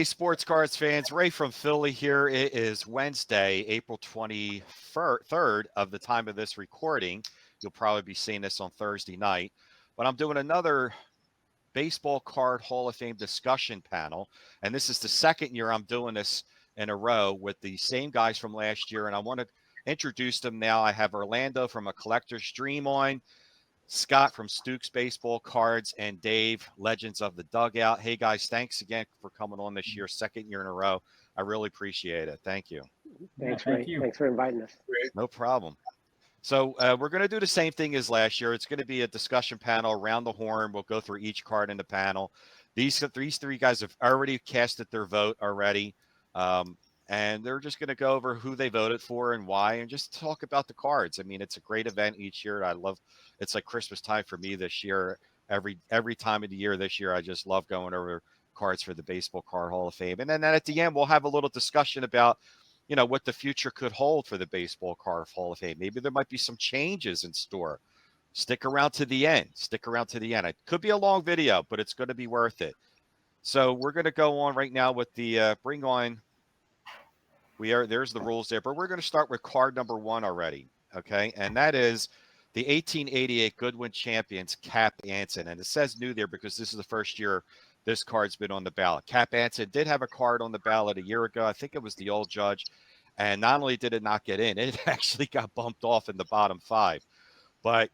Hey, sports cards fans, Ray from Philly here. It is Wednesday, April 23rd of the time of this recording. You'll probably be seeing this on Thursday night, but I'm doing another Baseball Card Hall of Fame discussion panel, and this is the second year I'm doing this in a row with the same guys from last year, and I want to introduce them now. I have Orlando from A Collector's Dream on, Scott from Stukes Baseball Cards, and Dave, Legends of the Dugout. Hey, guys, thanks again for coming on this year, second year in a row. I really appreciate it. Thank you. Thanks, Ray. Thanks for inviting us. No problem. So we're going to do the same thing as last year. It's going to be a discussion panel around the horn. We'll go through each card in the panel. These three guys have already casted their vote already. And they're just going to go over who they voted for and why, and just talk about the cards. I mean, it's a great event each year. It's like Christmas time for me this year. Every time of the year this year, I just love going over cards for the Baseball Card Hall of Fame. And then at the end, we'll have a little discussion about, what the future could hold for the Baseball Card Hall of Fame. Maybe there might be some changes in store. Stick around to the end. It could be a long video, but it's going to be worth it. So we're going to go on right now with the bring on. There's the rules there, but we're going to start with card number 1 already. Okay. And that is the 1888 Goodwin Champions, Cap Anson. And it says new there because this is the first year this card's been on the ballot. Cap Anson did have a card on the ballot a year ago. I think it was the old judge. And not only did it not get in, it actually got bumped off in the bottom 5. But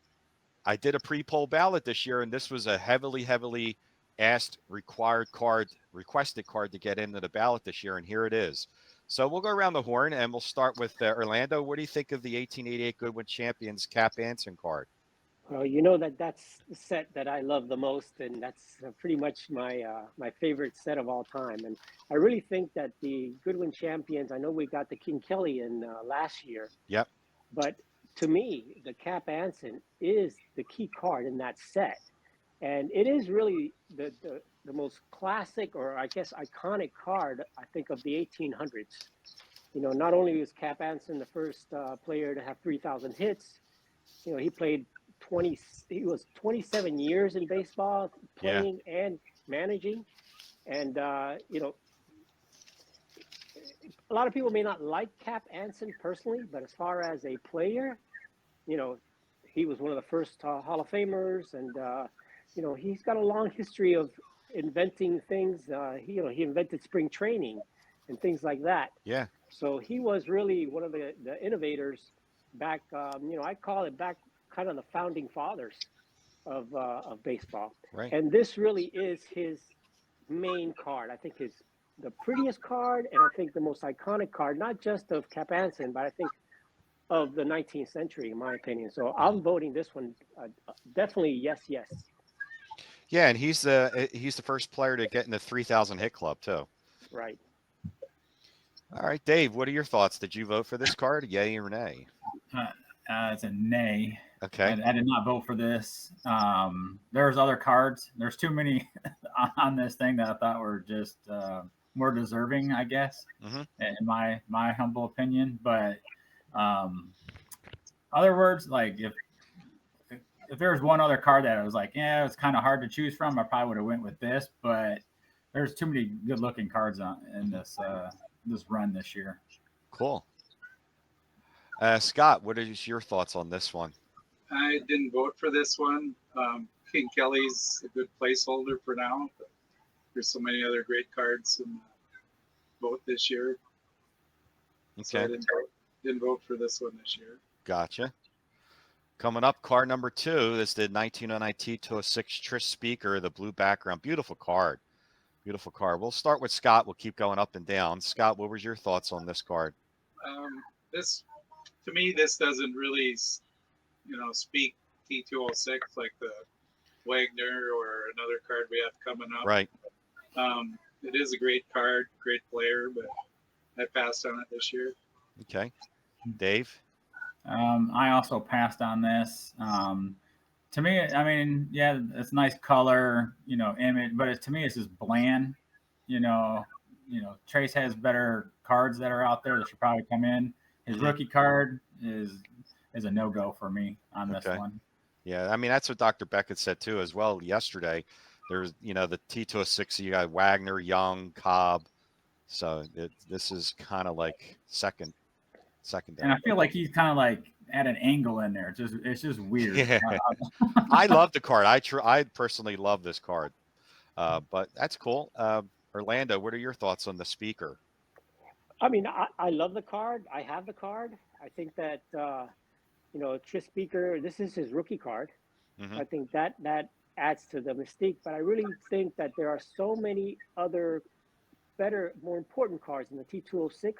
I did a pre-poll ballot this year, and this was a heavily asked, requested card to get into the ballot this year. And here it is. So we'll go around the horn, and we'll start with Orlando. What do you think of the 1888 Goodwin Champions Cap Anson card? Well, that's the set that I love the most, and that's pretty much my favorite set of all time. And I really think that the Goodwin Champions, I know we got the King Kelly in last year. Yep. But to me, the Cap Anson is the key card in that set. And it is really the most classic, or I guess iconic card, I think, of the 1800s. Not only was Cap Anson the first player to have 3,000 hits, he was 27 years in baseball, playing and managing. And, a lot of people may not like Cap Anson personally, but as far as a player, he was one of the first Hall of Famers, and, he's got a long history of inventing things. He invented spring training and things like that. Yeah. So he was really one of the innovators back, I call it back kind of the founding fathers of baseball. Right. And this really is his main card. I think the prettiest card, and I think the most iconic card, not just of Cap Anson, but I think of the 19th century, in my opinion. So I'm voting this one definitely yes. Yeah, and he's the first player to get in the 3,000 hit club too. Right. All right, Dave, what are your thoughts? Did you vote for this card, yay or nay? It's a nay. Okay. I did not vote for this. There's other cards. There's too many on this thing that I thought were just more deserving, I guess, in my humble opinion. But other words, like if there was one other card that I was like, yeah, it's kind of hard to choose from, I probably would have went with this. But there's too many good-looking cards in this run this year. Cool. Scott, what is your thoughts on this one? I didn't vote for this one. King Kelly's a good placeholder for now. But there's so many other great cards in vote this year. Okay. So I didn't vote for this one this year. Gotcha. Coming up, card number 2 is the 1909 T206 Trish Speaker, the blue background. Beautiful card. Beautiful card. We'll start with Scott. We'll keep going up and down. Scott, what was your thoughts on this card? To me, this doesn't really, speak T206 like the Wagner or another card we have coming up. Right. It is a great card, great player, but I passed on it this year. Okay. Dave? I also passed on this. To me, I mean, yeah, it's nice color, image, but to me, it's just bland. Trace has better cards that are out there that should probably come in. His rookie card is a no-go for me on this one. Yeah, I mean, that's what Dr. Beckett said too as well yesterday. There's, the T206, you got Wagner, Young, Cobb, So this is kind of like And secondary. I feel like he's kind of like at an angle in there. It's just weird. Yeah, I love the card. I personally love this card. But that's cool. Orlando, what are your thoughts on the speaker? I mean, I love the card. I have the card. I think that Tris Speaker, this is his rookie card. Hmm. I think that adds to the mystique. But I really think that there are so many other better, more important cards in the T206.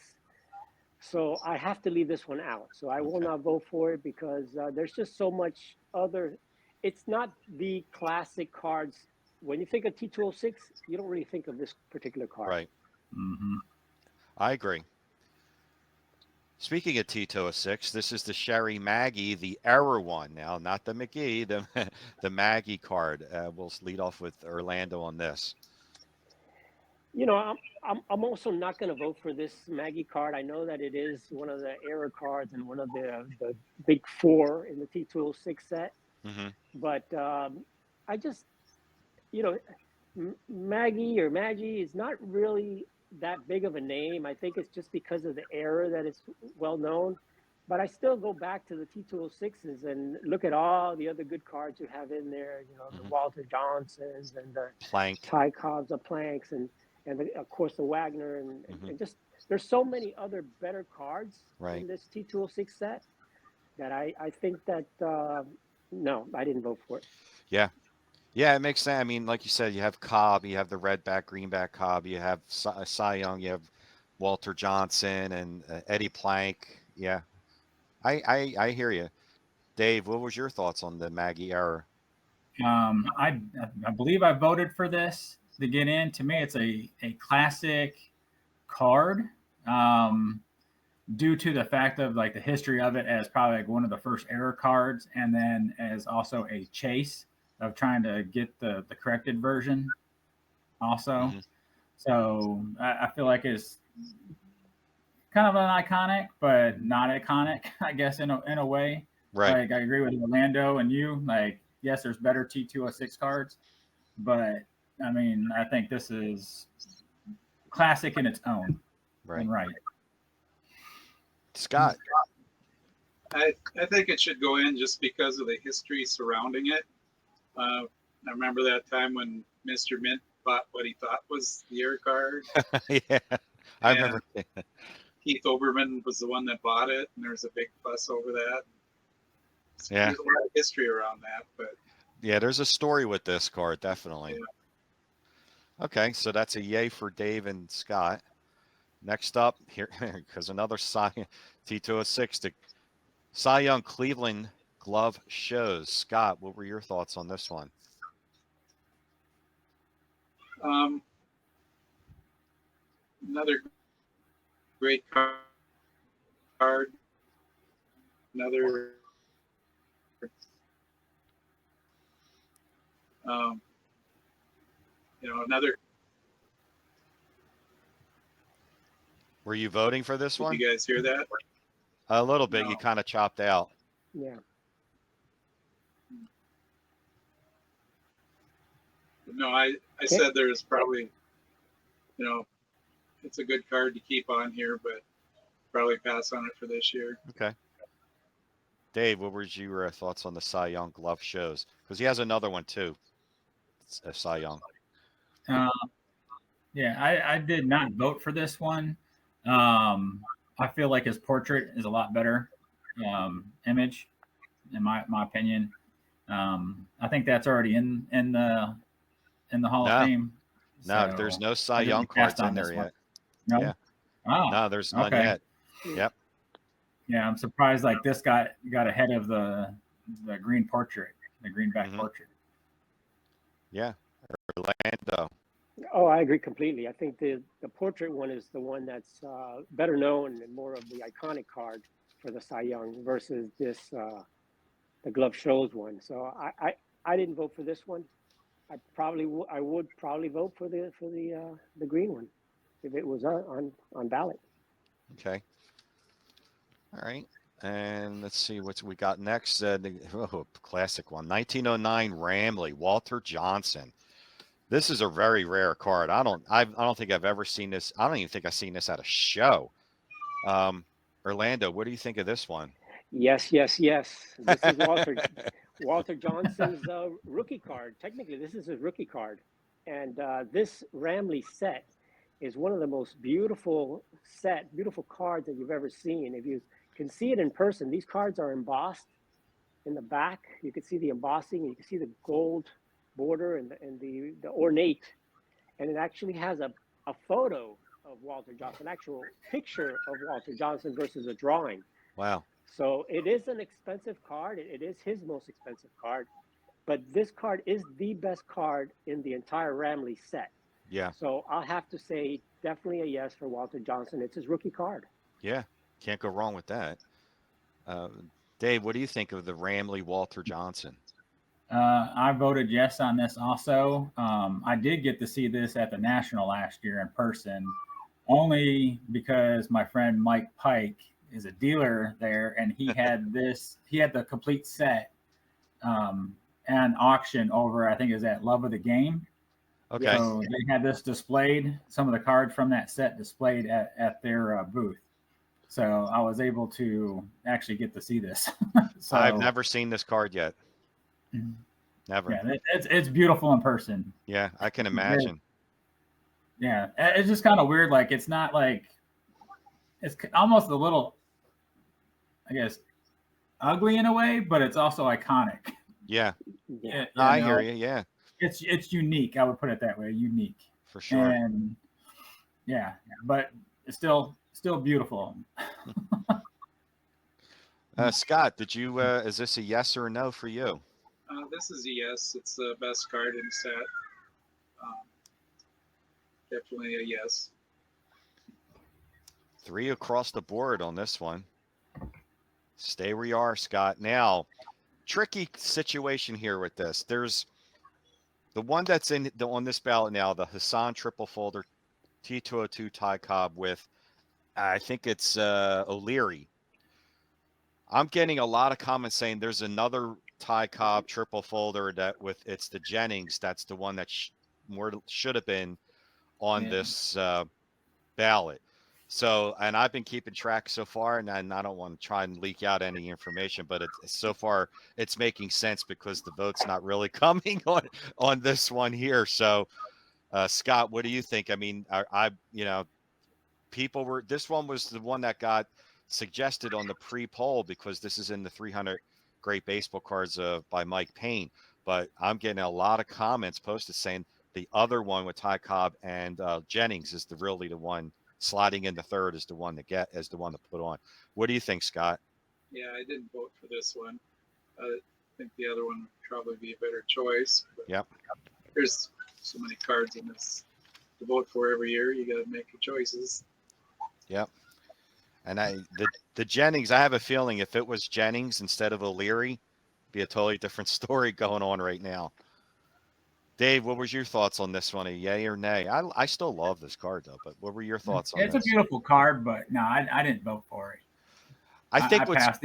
So I have to leave this one out. So I will Okay. not vote for it because there's just so much other. It's not the classic cards. When you think of T206, you don't really think of this particular card. Right. Hmm. I agree. Speaking of T206, this is the Sherry Maggie, the error one now, not the McGee, the the Maggie card. We'll lead off with Orlando on this. I'm also not going to vote for this Maggie card. I know that it is one of the error cards and one of the big four in the T206 set, Hmm. but I just you know Maggie or Maggie is not really that big of a name. I think it's just because of the error that it's well known. But I still go back to the T206s and look at all the other good cards you have in there. The Hmm. Walter Johnsons and the Plank. Ty Cobbs, the Planks, and of course the Wagner, Hmm. and just there's so many other better cards Right. in this T206 set that I think that no, I didn't vote for it. Yeah. Yeah, it makes sense. I mean, like you said, you have Cobb, you have the redback, greenback Cobb, you have Cy Young, you have Walter Johnson and Eddie Plank. Yeah, I hear you. Dave, what was your thoughts on the Maggie error? I believe I voted for this to get in. To me, it's a classic card. Um, Due to the fact of like the history of it as probably like one of the first error cards, and then as also a chase of trying to get the corrected version also. Hmm. So I feel like it's kind of an iconic, but not iconic, I guess in a way. Right. Like I agree with Orlando and you. Like yes, there's better T206 cards, but I mean I think this is classic in its own Right. and right. Scott. I think it should go in just because of the history surrounding it. I remember that time when Mr. Mint bought what he thought was the air card, Yeah, I and remember. Keith Oberman was the one that bought it, and there was a big fuss over that. Yeah. There's a lot of history around that, but Yeah, there's a story with this card, definitely. yeah. Okay, so that's a yay for Dave and Scott. Next up here, because another T206, the Cy Young Cleveland glove shows. Scott, what were your thoughts on this one? Um, another great card. Another um, another. Were you voting for this Did one? you guys hear that? A little bit. No. You kind of chopped out. Yeah. No, I said there's probably, it's a good card to keep on here, but probably pass on it for this year. Okay. Dave, what were your thoughts on the Cy Young glove shows? Because he has another one too. It's a Cy Young. Uh, yeah, I did not vote for this one. I feel like his portrait is a lot better image, in my opinion. I think that's already in the Hall of No, Fame. no, So there's no Cy I Young just passed cards in on this there one. yet. No. Yeah. Oh, No, there's none okay. yet. Yep. Yeah, I'm surprised like this got ahead of the green portrait, the greenback Mhm. portrait. Yeah. Orlando. Oh, I agree completely. I think the portrait one is the one that's better known and more of the iconic card for the Cy Young versus this the glove shows one. So I didn't vote for this one. I would probably vote for the green one if it was on ballot. Okay. All right. And let's see what we got next. Classic one. 1909 Ramley, Walter Johnson. This is a very rare card. I don't think I've ever seen this. I don't even think I've seen this at a show. Orlando, what do you think of this one? Yes, yes, yes. This is Walter Johnson's rookie card. Technically, this is his rookie card, and this Ramley set is one of the most beautiful cards that you've ever seen. If you can see it in person, these cards are embossed in the back. You can see the embossing. You can see the gold border and the ornate, and it actually has a photo of Walter Johnson, an actual picture of Walter Johnson versus a drawing. Wow. So it is an expensive card. It is his most expensive card, but this card is the best card in the entire Ramley set. Yeah. So I'll have to say definitely a yes for Walter Johnson. It's his rookie card. Yeah. Can't go wrong with that. Dave, what do you think of the Ramley Walter Johnson? I voted yes on this also. I did get to see this at the National last year in person, only because my friend Mike Pike is a dealer there, and he had the complete set and auction over, I think it was at Love of the Game. Okay. So they had this displayed, some of the cards from that set displayed at their booth. So I was able to actually get to see this. So I've never seen this card yet. Never. Yeah, it's beautiful in person. Yeah, I can imagine. Yeah, it's just kind of weird. Like, it's not like, it's almost a little, I guess, ugly in a way, but it's also iconic. Yeah. Yeah. I hear you. Yeah. It's unique. I would put it that way. Unique. For sure. And yeah, but it's still beautiful. Scott, did you? Is this a yes or a no for you? This is a yes. It's the best card in the set. Definitely a yes. 3 across the board on this one. Stay where you are, Scott. Now, tricky situation here with this. There's the one that's on this ballot now, the Hassan triple folder T202 tie cob with, I think it's O'Leary. I'm getting a lot of comments saying there's another tie cob triple folder that with it's the Jennings. That's the one that should have been on this ballot. So, and I've been keeping track so far, and I don't want to try and leak out any information, but so far it's making sense because the vote's not really coming on this one here. So, Scott, what do you think? I mean, this one was the one that got suggested on the pre-poll because this is in the 300 great baseball cards by Mike Payne. But I'm getting a lot of comments posted saying the other one with Ty Cobb and Jennings is really the one sliding in the third is the one to put on. What do you think, Scott? Yeah, I didn't vote for this one. I think the other one would probably be a better choice. Yep. There's so many cards in this to vote for every year. You got to make your choices. Yep. And the Jennings, I have a feeling if it was Jennings instead of O'Leary, it'd be a totally different story going on right now. Dave, what was your thoughts on this one? A yay or nay? I still love this card though, but what were your thoughts on this? It's a beautiful card, but no, I didn't vote for it. I passed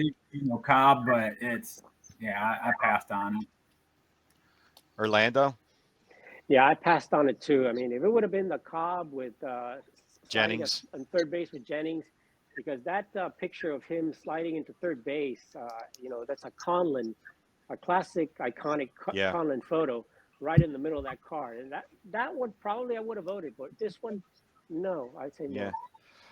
Cobb, but I passed on it. Orlando? Yeah, I passed on it too. I mean, if it would have been the Cobb with Jennings on third base with Jennings, because that picture of him sliding into third base, that's a classic, iconic Conlon photo right in the middle of that card. And that one probably I would have voted, but this one, no, I'd say no.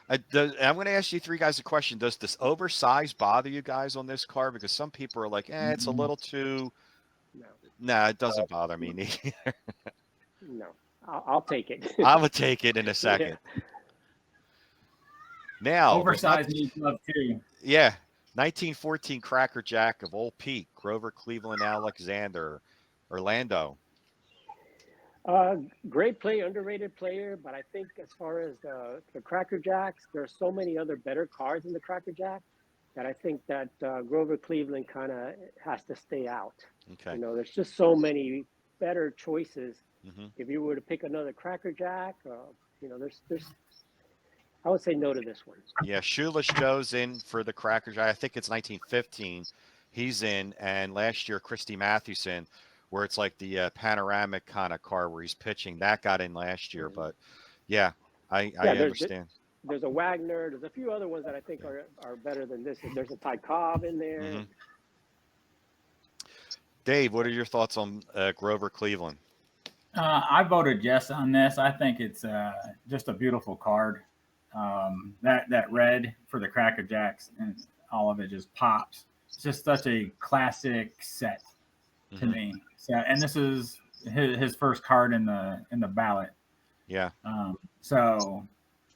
Yeah. I'm going to ask you three guys a question. Does this oversize bother you guys on this card? Because some people are like, it's a little too. No, it doesn't bother me neither. No, I'll take it. I would take it in a second. Yeah. Now, oversized needs love too. Yeah, 1914 Cracker Jack of Old Peak, Grover Cleveland Alexander, Orlando. Great player, underrated player, but I think as far as the Cracker Jacks, there are so many other better cards in the Cracker Jack that I think that Grover Cleveland kind of has to stay out. Okay. There's just so many better choices. Mm-hmm. If you were to pick another Cracker Jack, there's I would say no to this one. Yeah, Shoeless Joe's in for the Cracker Jack. I think it's 1915. He's in, and last year Christy Mathewson where it's like the panoramic kind of car where he's pitching. That got in last year, but yeah, I Yeah, understand. there's a Wagner. There's a few other ones that I think are better than this. There's a Ty Cobb in there. Hmm. Dave, what are your thoughts on Grover Cleveland? I voted yes on this. I think it's just a beautiful card. That red for the Cracker Jacks and all of it just pops. It's just such a classic set to Hmm. me. So, and this is his first card in the ballot. Yeah, So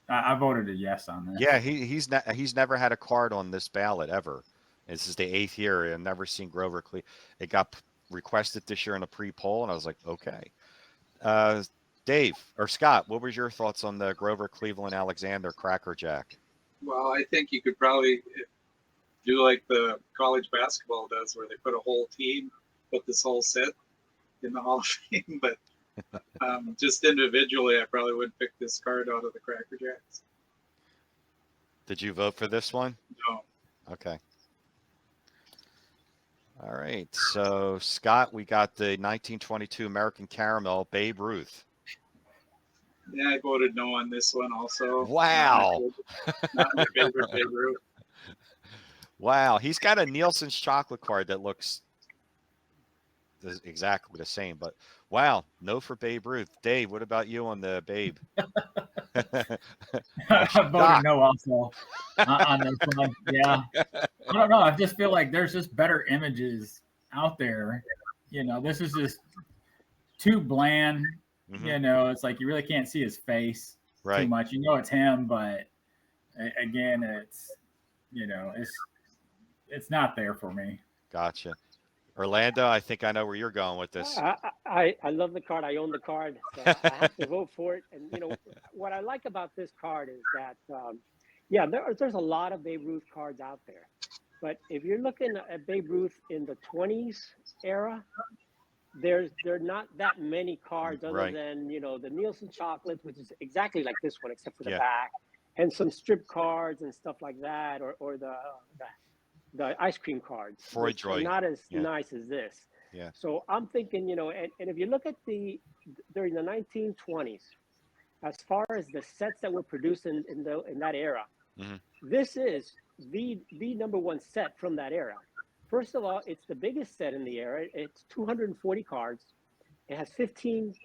I voted a yes on this. yeah. He's never had a card on this ballot ever. This is the 8th year. I've never seen Grover Cleveland. It got requested this year in a pre-poll, and I was like, okay. Uh, Dave or Scott, what was your thoughts on the Grover Cleveland Alexander Cracker Jack? Well, I think you could probably do like the college basketball does, where they put a whole team, put this whole set in the Hall of Fame. But just individually, I probably would pick this card out of the Cracker Jacks. Did you vote for this one? No. Okay. All right. So, Scott, we got the 1922 American Caramel Babe Ruth. Yeah, I voted no on this one also. Wow. Not my favorite Babe Ruth. Wow. He's got a Nielsen's chocolate card that looks exactly the same, but wow. No for Babe Ruth. Dave, what about you on the Babe? I voted no also on this one. Yeah. I don't know. I just feel like there's just better images out there. This is just too bland. Mhm. It's like you really can't see his face too Right. much. It's him, but again, it's not there for me. Gotcha. Orlando, I think I know where you're going with this. I love the card. I own the card, so I have to vote for it. And what I like about this card is that, yeah, there's a lot of Babe Ruth cards out there, but if you're looking at Babe Ruth in the 20s era, there are not that many cards other Right. than the Nielsen chocolates, which is exactly like this one except for the Yeah. back, and some strip cards and stuff like that, or the ice cream cards, Freud which are Joy. not as Yeah. nice as this. Yeah. So I'm thinking, and if you look at during the 1920s, as far as the sets that were produced in that era, Mhm. this is the number one set from that era. First of all, it's the biggest set in the era. It's 240 cards. It has 15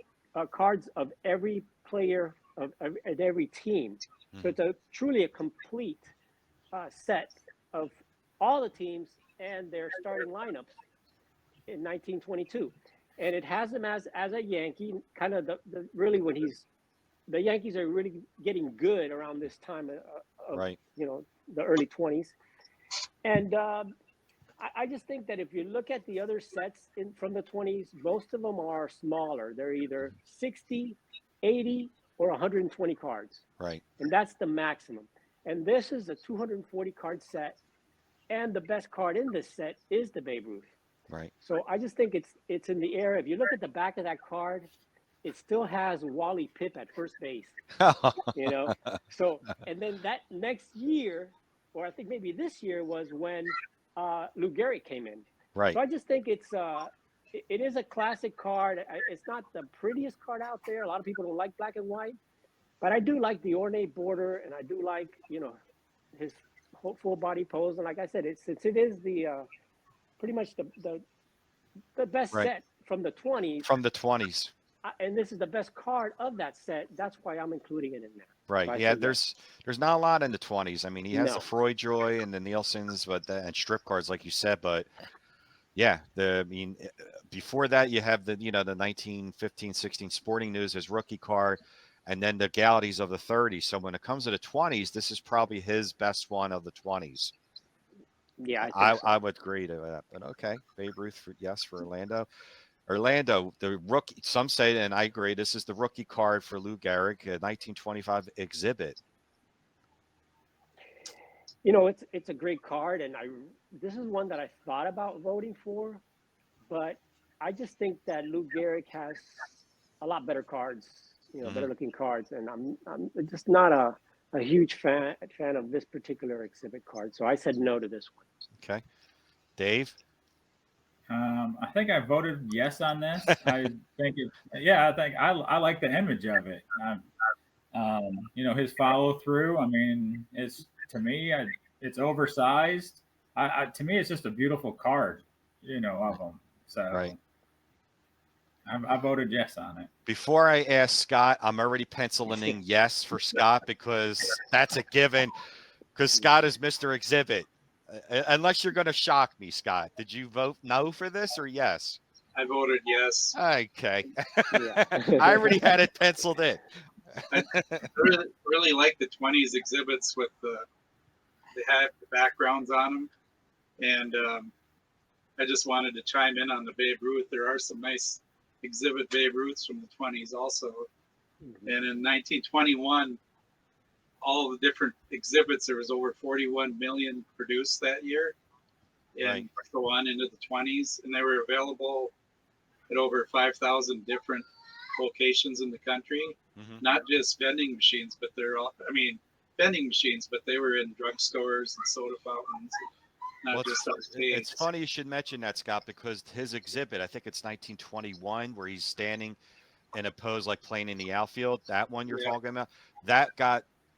cards of every player of every team. So Mhm. it's truly a complete set of all the teams and their starting lineups in 1922. And it has him as a Yankee, kind of the really when the Yankees are really getting good around this time of Right. the early 20s. And I just think that if you look at the other sets from the 20s, most of them are smaller. They're either 60, 80, or 120 cards. Right. And that's the maximum. And this is a 240 card set. And the best card in this set is the Babe Ruth. Right. So I just think it's in the era. If you look at the back of that card, it still has Wally Pipp at first base. So, and then that next year, or I think maybe this year, was when Lou Gehrig came in. Right. So I just think it is a classic card. It's not the prettiest card out there. A lot of people don't like black and white, but I do like the ornate border, and I do like his full body pose. And like I said, since it is the pretty much the best Right. set from the 20s, From the 20s. and this is the best card of that set. That's why I'm including it in there. Right. So Yeah. There's not a lot in the 20s. I mean, he has the No. Freud Joy and the Nielsen's, and strip cards, like you said. But yeah, before that, you have the 1915-16 Sporting News as rookie card, and then the Galleries of the 30s. So when it comes to the 20s, this is probably his best one of the 20s. Yeah, I think so. I would agree to that. But okay, Babe Ruth for Orlando. Orlando, the rookie. Some say, and I agree, this is the rookie card for Lou Gehrig, 1925 exhibit. It's a great card, and this is one that I thought about voting for, but I just think that Lou Gehrig has a lot better cards, better looking cards, and I'm just not a huge fan of this particular exhibit card. So I said no to this one. Okay, Dave. I think I voted yes on this. I think it. Yeah, I think I like the image of it. His follow through. I mean, it's to me, it's oversized. To me, it's just a beautiful card. Of them. Right. So I voted yes on it. Before I ask Scott, I'm already penciling in yes for Scott because that's a given. Because Scott is Mr. Exhibit. Unless you're going to shock me, Scott. Did you vote no for this or yes? I voted yes. Okay. Yeah. I already had it penciled in. I really like the 20s exhibits with they have the backgrounds on them, and I just wanted to chime in on the Babe Ruth. There are some nice exhibit Babe Ruths from the 20s also, Mhm. and in 1921, all the different exhibits, there was over 41 million produced that year, and Right. so on into the 20s, and they were available at over 5,000 different locations in the country. Mm-hmm. Not just vending machines, but vending machines, but they were in drugstores and soda fountains, not Well, just it's arcades. funny you should mention that, Scott, because his exhibit, I think it's 1921, where he's standing in a pose like playing in the outfield. That one you're Yeah. talking about,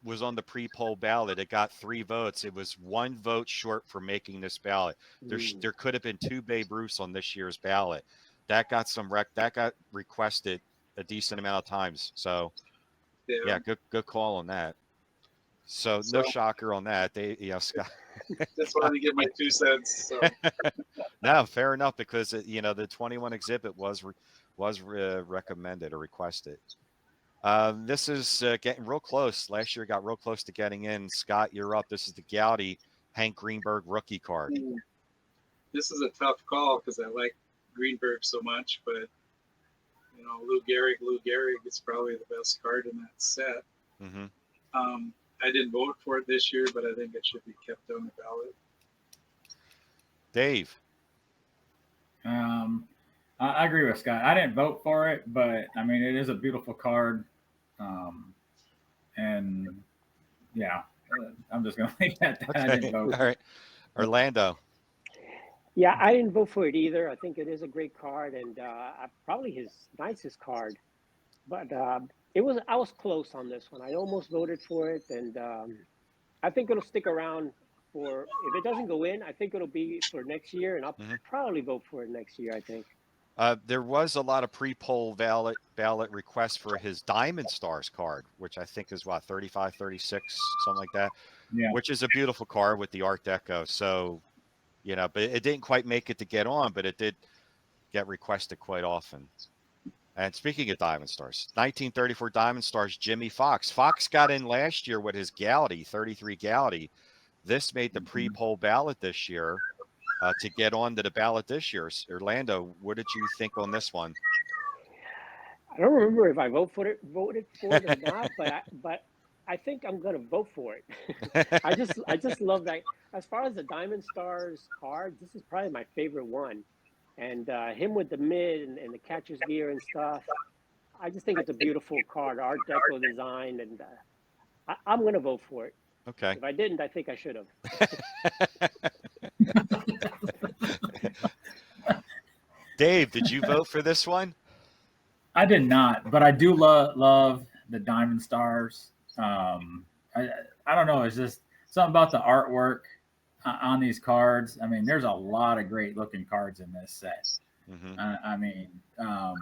was on the pre-poll ballot. It got 3 votes. It was 1 vote short for making this ballot. There could have been 2 Babe Ruths on this year's ballot. That got that got requested a decent amount of times. So yeah, good call on that. So no shocker on that. Scott. Just wanted to give my 2 cents. So. No, fair enough, because the 21 exhibit was recommended or requested. This is getting real close. Last year got real close to getting in. Scott, you're up. This is the Gowdy Hank Greenberg rookie card. This is a tough call because I like Greenberg so much, but Lou Gehrig is probably the best card in that set. Mm-hmm. I didn't vote for it this year, but I think it should be kept on the ballot. Dave. I agree with Scott. I didn't vote for it, but I mean, it is a beautiful card. And yeah, I'm just going to leave that. Okay. I didn't vote. All right. Orlando. Yeah, I didn't vote for it either. I think it is a great card and probably his nicest card. But I was close on this one. I almost voted for it, and I think it'll stick around for. If it doesn't go in, I think it'll be for next year, and I'll probably vote for it next year. I think. There was a lot of pre-poll ballot requests for his Diamond Stars card, which I think is 35, 36, something like that. Yeah. Which is a beautiful card with the Art Deco. So, but it didn't quite make it to get on, but it did get requested quite often. And speaking of Diamond Stars, 1934 Diamond Stars, Jimmy Fox. Fox got in last year with his Gowdy, 33 Gowdy. This made the pre-poll ballot this year to get on to the ballot this year. Orlando, what did you think on this one? I don't remember if I voted for it or not, but I think I'm gonna vote for it. I just love that. As far as the Diamond Stars card, this is probably my favorite one. And him with the mid and the catcher's gear and stuff, I just think it's a beautiful card, Art Deco design, and I'm going to vote for it. Okay. If I didn't, I think I should have. Dave, did you vote for this one? I did not, but I do love the Diamond Stars. I don't know. It's just something about the artwork on these cards. I mean, there's a lot of great looking cards in this set. Mm-hmm.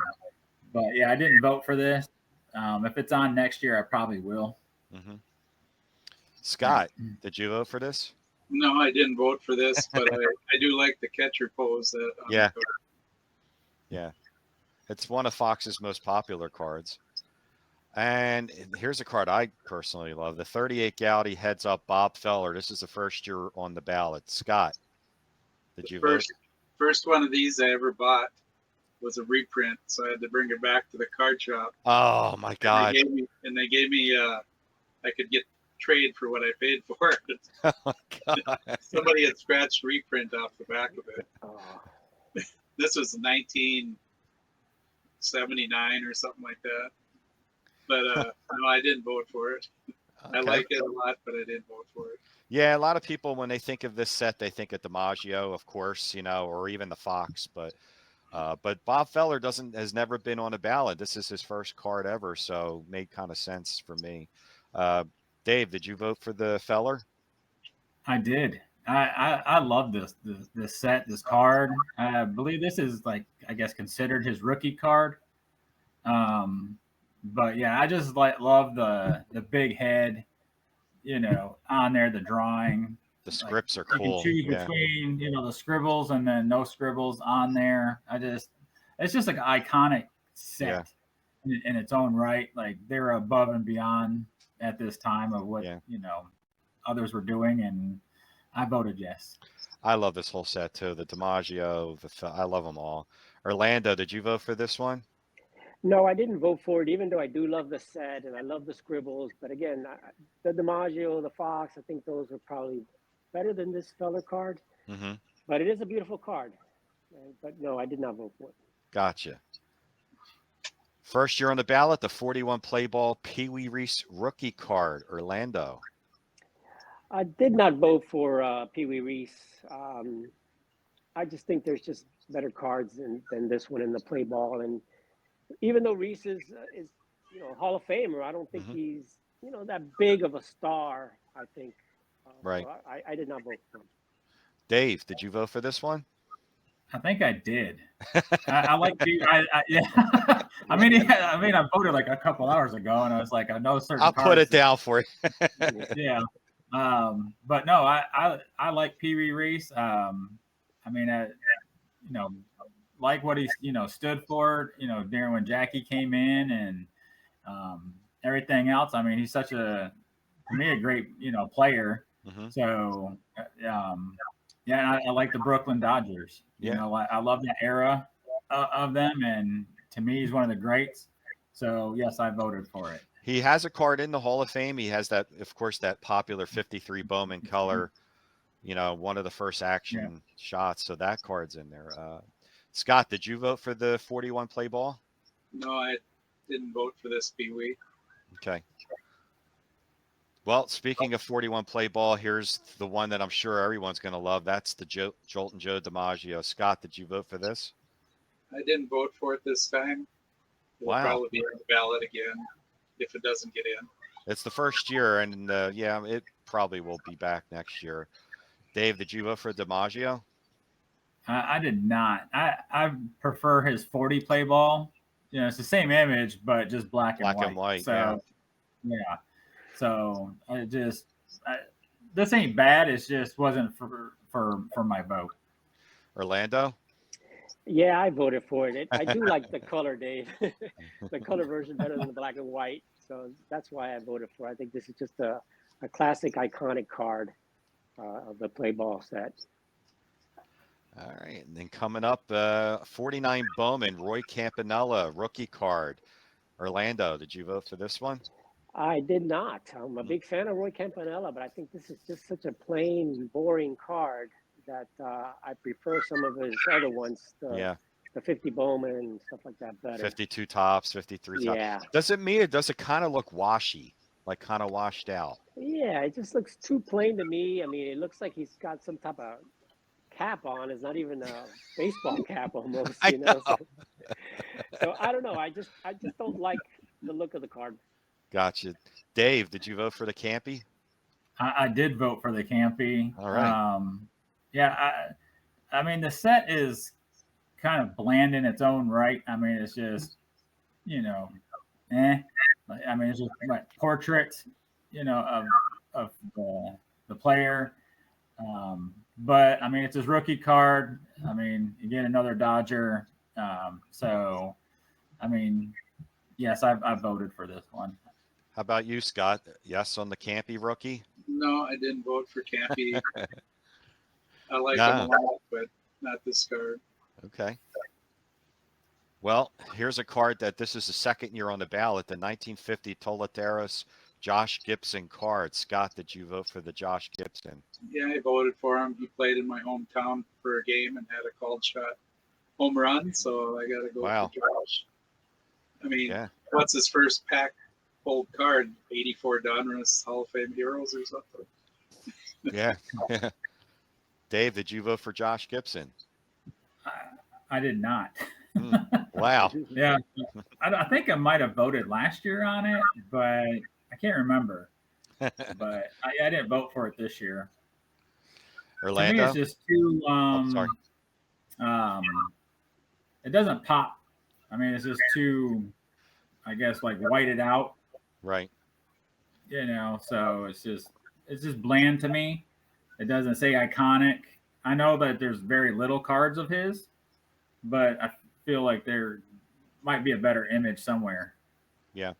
But yeah, I didn't vote for this. If it's on next year, I probably will. Mm-hmm. Scott, did you vote for this? No, I didn't vote for this, but I do like the catcher pose. Yeah. Yeah. It's one of Fox's most popular cards. And here's a card I personally love. The 38 Gowdy heads up Bob Feller. This is the first year on the ballot. Scott, did you vote? First one of these I ever bought was a reprint, so I had to bring it back to the card shop. Oh, my God. And they gave me I could get trade for what I paid for it. Oh, my God. Somebody had scratched reprint off the back of it. Oh. This was 1979 or something like that. But no, I didn't vote for it. I Okay. like it a lot, but I didn't vote for it. Yeah, a lot of people when they think of this set, they think of DiMaggio, of course, or even the Fox, but Bob Feller has never been on a ballot. This is his first card ever, so made kind of sense for me. Uh, Dave, did you vote for the Feller? I did. I love this set, this card. I believe this is like, I guess, considered his rookie card. But yeah, I just love the big head, on there, the drawing. The Like scripts are you can cool. choose Yeah, between, the scribbles and then no scribbles on there. It's just like an iconic yeah, set in its own right. Like they were above and beyond at this time of what, yeah. others were doing, and I voted yes. I love this whole set too. The DiMaggio, I love them all. Orlando, did you vote for this one? No, I didn't vote for it, even though I do love the set and I love the scribbles. But again, the DiMaggio, the Fox, I think those are probably better than this Feller card. Mm-hmm. But it is a beautiful card. But no, I did not vote for it. Gotcha. First year on the ballot, the 41 play ball Pee Wee Reese rookie card, Orlando. I did not vote for Pee Wee Reese. I just think there's just better cards than this one in the play ball. And even though Reese is Hall of Famer, I don't think Mhm. he's that big of a star. I think. Right. So I did not vote for him. Dave, did you vote for this one? I think I did. I like the. Yeah. I voted like a couple hours ago, and I was like, I know certain. I'll put it cards down for you. Yeah. But no, I like Pee Wee Reese. Like what he stood for. During when Jackie came in and everything else. I mean, he's such to me, a great player. Mm-hmm. So yeah, I like the Brooklyn Dodgers. Yeah. I love that era of them, and to me, he's one of the greats. So yes, I voted for it. He has a card in the Hall of Fame. He has that, of course, that popular 53 Bowman color, one of the first action shots. So that card's in there. Scott, did you vote for the 41 play ball? No, I didn't vote for this Pee Wee. Okay. Well, speaking of 41 play ball, here's the one that I'm sure everyone's going to love. That's the Jolton Joe DiMaggio. Scott, did you vote for this? I didn't vote for it this time. It'll Wow. probably be on the ballot again if it doesn't get in. It's the first year, and it probably will be back next year. Dave, did you vote for DiMaggio? I did not. I prefer his 40 play ball. It's the same image, but just black and white. So yeah. So this ain't bad. It just wasn't for my vote. Orlando? Yeah, I voted for it. I do like the color, Dave. The color version better than the black and white. So that's why I voted for it. I think this is just a classic, iconic card of the play ball set. All right. And then coming up, 49 Bowman, Roy Campanella, rookie card. Orlando, did you vote for this one? I did not. I'm a big fan of Roy Campanella, but I think this is just such a plain, boring card that I prefer some of his other ones. The 50 Bowman and stuff like that better. 52 tops, 53 tops. Yeah. Does it kind of look washy, like kind of washed out? Yeah, it just looks too plain to me. I mean, it looks like he's got some type of cap on. It's not even a baseball cap almost, I know. So I don't know. I just don't like the look of the card. Gotcha. Dave, did you vote for the Campy? I did vote for the Campy. All right. I mean, the set is kind of bland in its own right. I mean, it's just, I mean, it's just like portraits, of the player. But I mean, it's his rookie card. I mean, again, another Dodger. So, I mean, yes, I voted for this one. How about you, Scott? Yes on the Campy rookie? No, I didn't vote for Campy. I like him a lot, but not this card. Okay. Well, here's a card that this is the second year on the ballot, the 1950 Toleteros Josh Gibson card. Scott, did you vote for the Josh Gibson? Yeah, I voted for him. He played in my hometown for a game and had a called shot home run, so I got to go for Josh. I mean, what's his first pack old card, 84 Donruss Hall of Fame Heroes or something. Yeah. Dave, did you vote for Josh Gibson? I did not. Wow. Yeah, I think I might have voted last year on it, but I can't remember. But I didn't vote for it this year. To me, it's Orlando? just too. Oh, sorry. It doesn't pop. I mean, it's just too, I guess, like whited out. Right. So it's just bland to me. It doesn't say iconic. I know that there's very little cards of his, but I feel like there might be a better image somewhere. Yeah.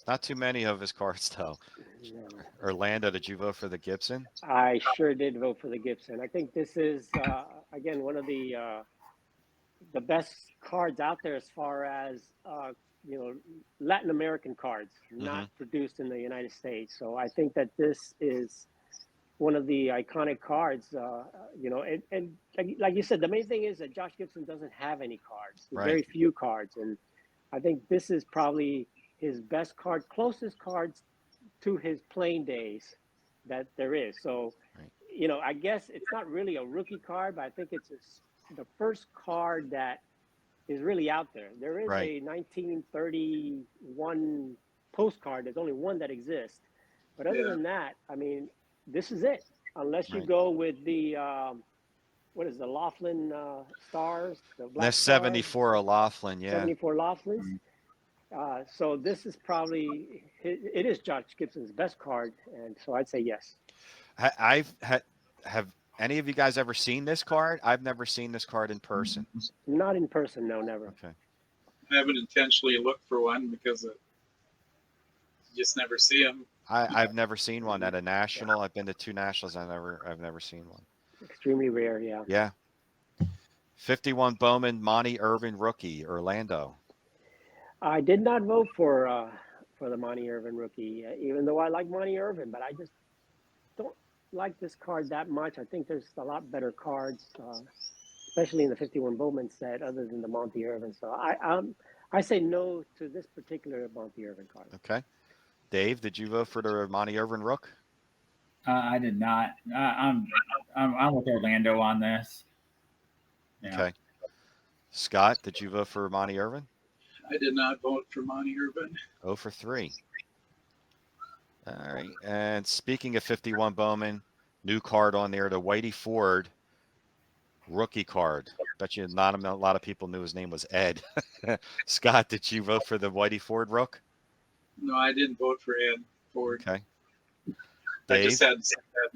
Not too many of his cards, though. No. Orlando, did you vote for the Gibson? I sure did vote for the Gibson. I think this is again one of the best cards out there as far as Latin American cards, not produced in the United States. So I think that this is one of the iconic cards. And like you said, the main thing is that Josh Gibson doesn't have any cards, Right. very few cards, and I think this is probably his best card, closest cards to his playing days that there is. So, right. I guess it's not really a rookie card, but I think it's the first card that is really out there. There is Right. a 1931 postcard. There's only one that exists. But other than that, I mean, this is it. Unless you Right. go with the, what is the Laughlin Stars? The Black That's Stars, 74 O'Laughlin, yeah. 74 Laughlins. So this is probably, it is Josh Gibson's best card. And so I'd say yes. Have any of you guys ever seen this card? I've never seen this card in person. Not in person, no, never. Okay. I haven't intentionally looked for one because you just never see them. I've never seen one at a national. I've been to 2 nationals. I've never seen one. Extremely rare, yeah. Yeah. 51 Bowman, Monty Irvin rookie, Orlando. I did not vote for the Monty Irvin rookie, even though I like Monty Irvin, but I just don't like this card that much. I think there's a lot better cards, especially in the 51 Bowman set, other than the Monty Irvin. So I say no to this particular Monty Irvin card. Okay. Dave, did you vote for the Monty Irvin rook? I did not. I'm with Orlando on this. Yeah. Okay. Scott, did you vote for Monty Irvin? I did not vote for Monty Irvin. 0 for 3. All right. And speaking of 51 Bowman, new card on there, the Whitey Ford rookie card. Bet you not a lot of people knew his name was Ed. Scott, did you vote for the Whitey Ford rook? No, I didn't vote for Ed Ford. Okay. I Dave? just hadn't said that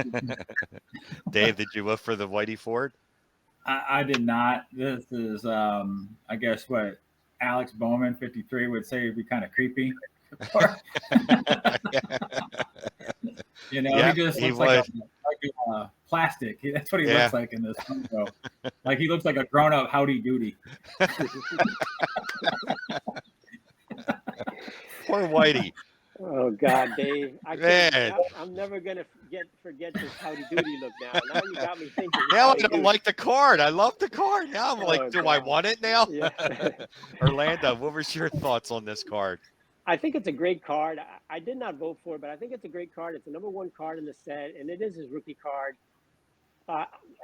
name. Dave, did you vote for the Whitey Ford? I did not. This is, I guess, what Alex Bowman, 53, would say would be kind of creepy. He just looks like plastic. That's what he looks like in this photo. Like he looks like a grown-up Howdy Doody. Poor Whitey. Oh God, Dave! I'm never gonna forget this Howdy Doody look now. Now you got me thinking. Now I don't like the card. I love the card. Now I'm like, do I want it now? Yeah. Orlando, what was your thoughts on this card? I think it's a great card. I did not vote for it, but I think it's a great card. It's the #1 card in the set, and it is his rookie card.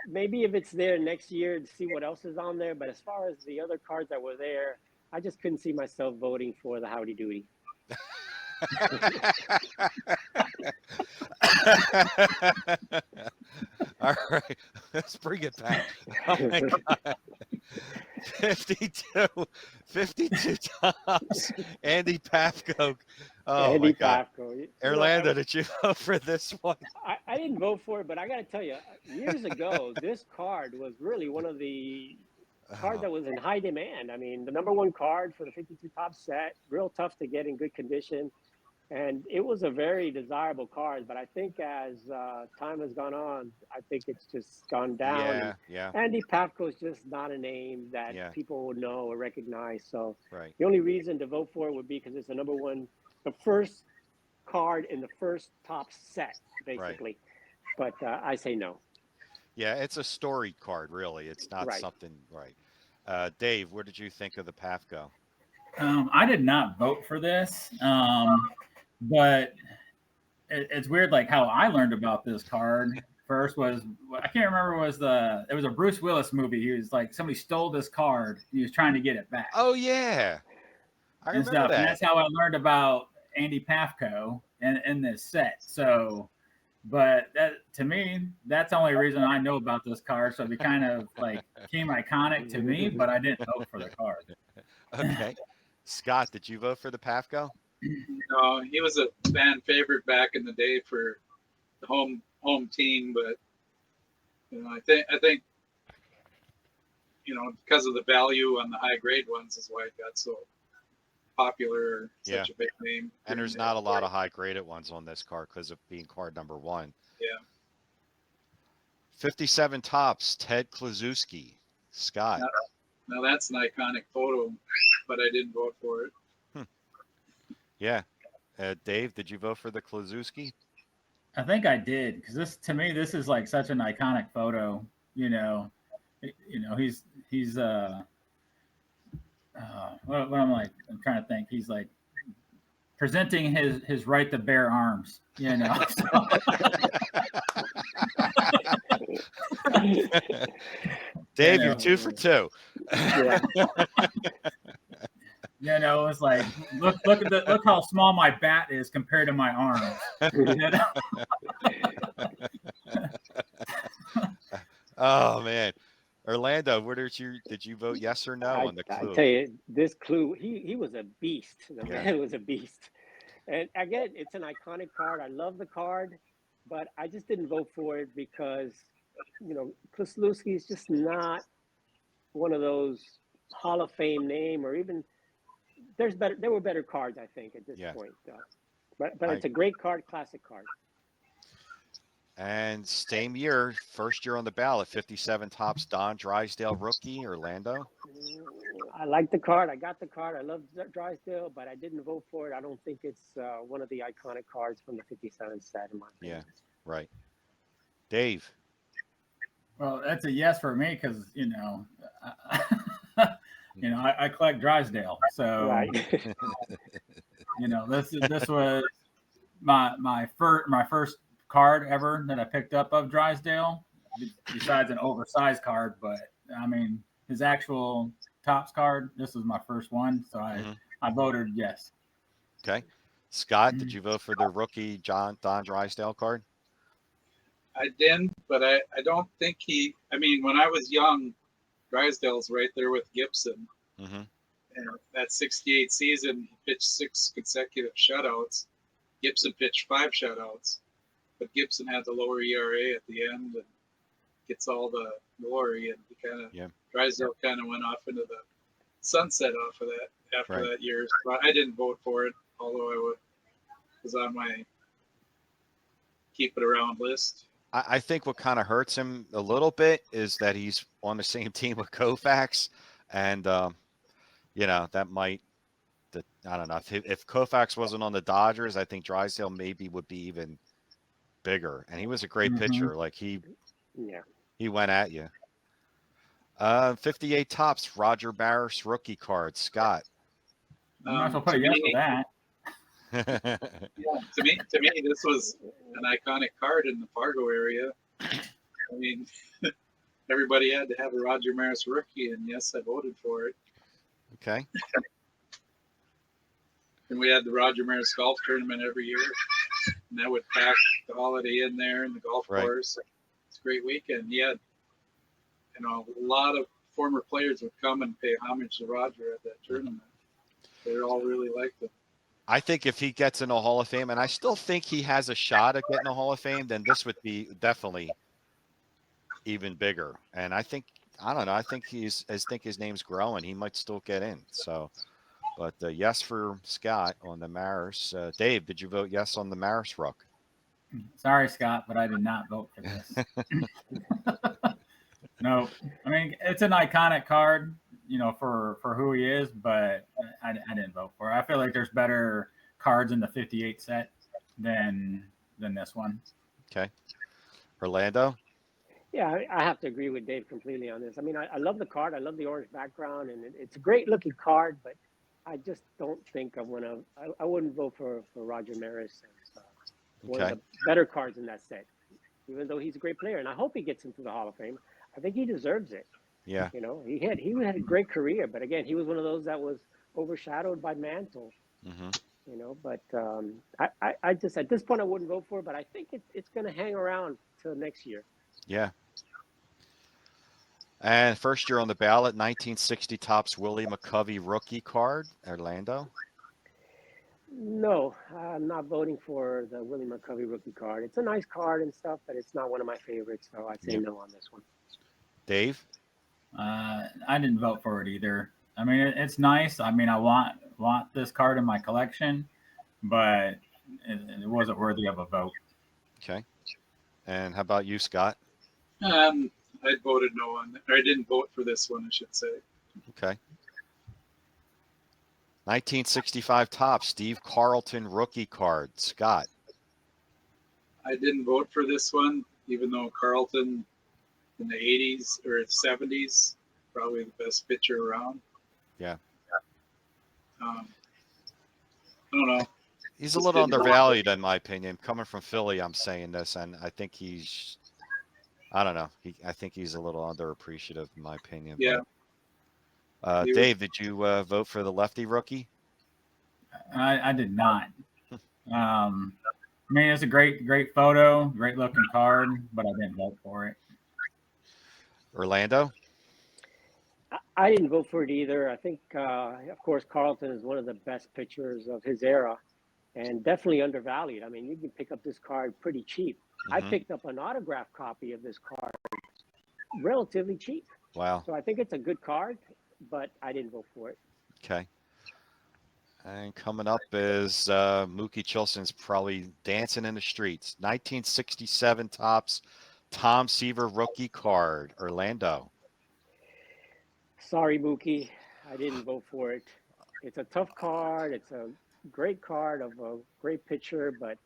Maybe if it's there next year to see what else is on there. But as far as the other cards that were there, I just couldn't see myself voting for the Howdy Doody. All right, let's bring it back. Oh my God. 52 tops. Andy Pafko. Oh Andy my God. Pafko. Orlando, did you vote for this one? I didn't vote for it, but I got to tell you, years ago, this card was really one of the cards that was in high demand. I mean, the #1 card for the 52 top set, real tough to get in good condition. And it was a very desirable card, but I think as time has gone on, I think it's just gone down. Yeah. Andy Pafko is just not a name that people would know or recognize. So Right. the only reason to vote for it would be because it's the #1, the first card in the first top set, basically. Right. But I say no. Yeah, it's a story card, really. It's not something right. Dave, what did you think of the Pafko? I did not vote for this, but it's weird. Like how I learned about this card first was I can't remember it was a Bruce Willis movie. He was like somebody stole this card. And he was trying to get it back Oh yeah, I and remember stuff, and that. that's how I learned about Andy Pafko in this set. So, but that to me, that's the only reason I know about this card. So it kind of like became iconic to me, but I didn't vote for the card. Okay, Scott, did you vote for the Pafko? No, he was a fan favorite back in the day for the home team, but I think because of the value on the high grade ones is why it got so popular, Yeah. such a big name. And there's not a lot of high graded ones on this card because of being card number 1. Yeah. 57 tops, Ted Kluszewski. Scott. Now that's an iconic photo, but I didn't vote for it. Yeah. Dave, did you vote for the Kluszewski? I think I did because this is like such an iconic photo. He's what I'm like. I'm trying to think. He's like presenting his right to bear arms. Dave, you're 2 for 2. Yeah. It's like look how small my bat is compared to my arms. Oh man, Orlando, did you vote yes or no on the clue? I tell you, this clue, he was a beast. The Yeah. man was a beast. And again, it's an iconic card. I love the card, but I just didn't vote for it because, Kluszewski is just not one of those Hall of Fame name, or even there were better cards, I think, at this Yeah. point. But it's a great card, classic card. And same year, first year on the ballot, 57 tops, Don Drysdale rookie, Orlando. I like the card. I got the card. I love Drysdale, but I didn't vote for it. I don't think it's one of the iconic cards from the 57 set, in my opinion. Yeah, right. Dave. Well, that's a yes for me because I collect Drysdale, so Right. this was my first card ever that I picked up of Drysdale, besides an oversized card. But I mean, his actual tops card, this was my first one, so I voted yes. Okay, Scott, did you vote for the rookie Don Drysdale card? I didn't, but I don't think when I was young, Drysdale's right there with Gibson. Mm-hmm. And that 68 season, he pitched 6 consecutive shutouts. Gibson pitched 5 shutouts, but Gibson had the lower ERA at the end and gets all the glory. And Drysdale kind of went off into the sunset off of that after that year. So I didn't vote for it, although I was on my keep it around list. I think what kind of hurts him a little bit is that he's on the same team with Koufax, and that might. I don't know if Koufax wasn't on the Dodgers, I think Drysdale maybe would be even bigger. And he was a great pitcher. Like he went at you. 58 tops, Roger Maris rookie card, Scott. I'm not gonna put a yes for that. To me, this was an iconic card in the Fargo area. I mean, everybody had to have a Roger Maris rookie, and yes, I voted for it. Okay. And we had the Roger Maris golf tournament every year, and that would pack the Holiday in there and the golf course. It's a great weekend. Yeah, a lot of former players would come and pay homage to Roger at that tournament. They all really liked him. I think if he gets in the Hall of Fame, and I still think he has a shot at getting the Hall of Fame, then this would be definitely even bigger. And I think his name's growing. He might still get in. So, but yes for Scott on the Maris. Dave, did you vote yes on the Maris rook? Sorry, Scott, but I did not vote for this. No, I mean it's an iconic card. For who he is, but I didn't vote for it. I feel like there's better cards in the 58 set than this one. Okay. Orlando? Yeah, I have to agree with Dave completely on this. I mean, I love the card. I love the orange background, and it's a great looking card, but I just don't think I'm gonna. I wouldn't vote for Roger Maris as one of Okay. the better cards in that set, even though he's a great player, and I hope he gets into the Hall of Fame. I think he deserves it. Yeah. You know, he had a great career, but again, he was one of those that was overshadowed by Mantle. Hmm. You know, but I just at this point I wouldn't vote for it, but I think it's going to hang around till next year. Yeah. And first year on the ballot, 1960 tops Willie McCovey rookie card, Orlando. No, I'm not voting for the Willie McCovey rookie card. It's a nice card and stuff, but it's not one of my favorites, so I'd say Yep. no on this one. Dave. I didn't vote for it either. I mean, it's nice. I mean, I want this card in my collection, but it wasn't worthy of a vote. Okay. And how about you, Scott? I voted no on, or I didn't vote for this one, I should say. Okay. 1965 tops Steve Carlton rookie card, Scott. I didn't vote for this one, even though Carlton in the 80s or 70s, probably the best pitcher around. Yeah. I don't know. He's a little undervalued in my opinion. Coming from Philly, I'm saying this, and I think he's, I don't know. I think he's a little underappreciative in my opinion. Yeah. But, Dave, did you vote for the lefty rookie? I did not. I mean, it's a great photo, great looking card, but I didn't vote for it. Orlando? I didn't vote for it either. I think, of course, Carlton is one of the best pitchers of his era, and definitely undervalued. I mean, you can pick up this card pretty cheap. I picked up an autographed copy of this card relatively cheap. Wow. So I think it's a good card, but I didn't vote for it. Okay. And coming up is Mookie Chilson's probably dancing in the streets. 1967 tops Tom Seaver rookie card, Orlando. Sorry, Mookie. I didn't vote for it. It's a tough card. It's a great card of a great pitcher, but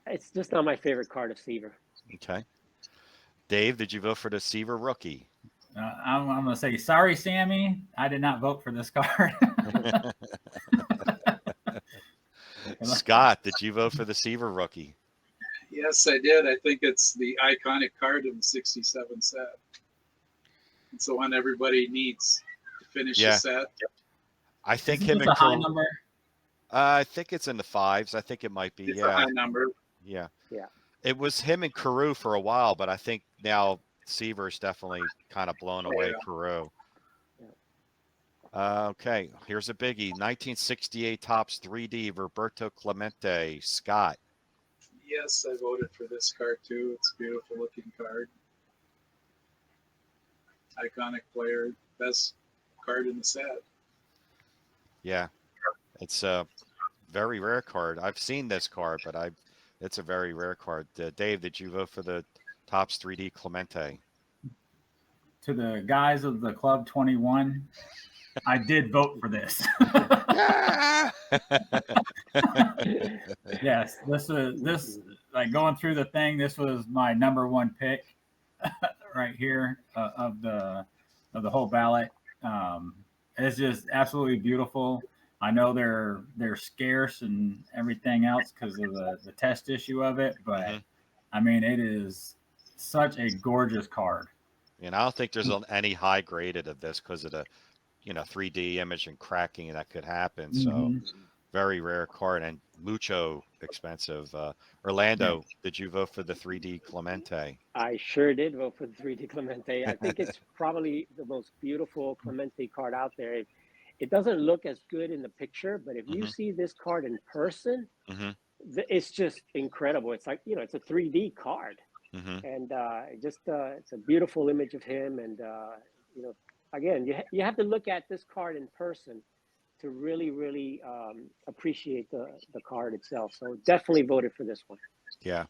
it's just not my favorite card of Seaver. Okay. Dave, did you vote for the Seaver rookie? I'm going to say, sorry, Sammy. I did not vote for this card. Scott, did you vote for the Seaver rookie? Yes, I did. I think it's the iconic card in the 67 set. It's the one everybody needs to finish the set. I think Is him this and a high number? I think it's in the fives. I think it might be. It's a high number. Yeah. Yeah. It was him and Carew for a while, but I think now Seaver's definitely kind of blown away Carew. Okay, here's a biggie. 1968 tops 3D Roberto Clemente, Scott. Yes, I voted for this card too. It's a beautiful looking card. Iconic player, best card in the set. Yeah, it's a very rare card. I've seen this card, but it's a very rare card. Dave, did you vote for the tops 3D Clemente? To the guys of the Club 21, I did vote for this. Yes, this like going through the thing. This was my number one pick right here of the whole ballot. It's just absolutely beautiful. I know they're scarce and everything else because of the test issue of it, but I mean it is such a gorgeous card. And I don't think there's any high graded of this because of the 3D image and cracking that could happen. So very rare card and mucho expensive. Orlando, did you vote for the 3D Clemente? I sure did vote for the 3D Clemente. I think it's probably the most beautiful Clemente card out there. It doesn't look as good in the picture, but if you see this card in person, it's just incredible. It's like, it's a 3D card. And it's a beautiful image of him. And, again, you have to look at this card in person to really, really appreciate the card itself. So definitely voted for this one. Yeah.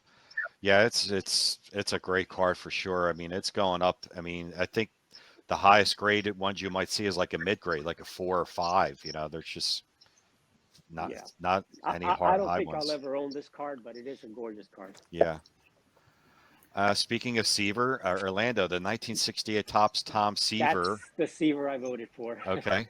Yeah, it's a great card for sure. I mean, it's going up. I mean, I think the highest graded ones you might see is like a mid grade, like a 4 or 5. There's just not any high ones. I don't think I'll ever own this card, but it is a gorgeous card. Yeah. Speaking of Seaver, Orlando, the 1968 tops Tom Seaver. That's the Seaver I voted for. Okay.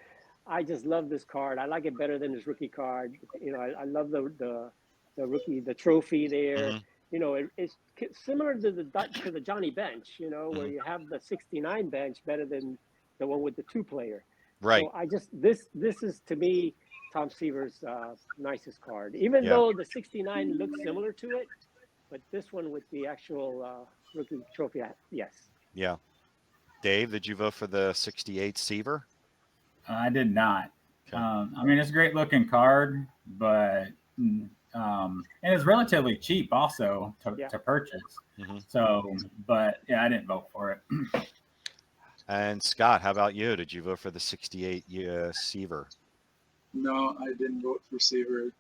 I just love this card. I like it better than his rookie card. You know, I love the rookie, the trophy there. Hmm. You know, it's similar to the Johnny Bench. You know, where Hmm. you have the '69 bench better than the one with the two player. Right. So I just this is to me Tom Seaver's nicest card. Even Yeah. though the '69 looks similar to it, but this one with the actual rookie trophy, yes. Yeah. Dave, did you vote for the 68 Seaver? I did not. Okay. I mean, it's a great looking card, but and it's relatively cheap also Yeah. to purchase. Hmm. So, but yeah, I didn't vote for it. And Scott, how about you? Did you vote for the 68 Seaver? No, I didn't vote for Seaver.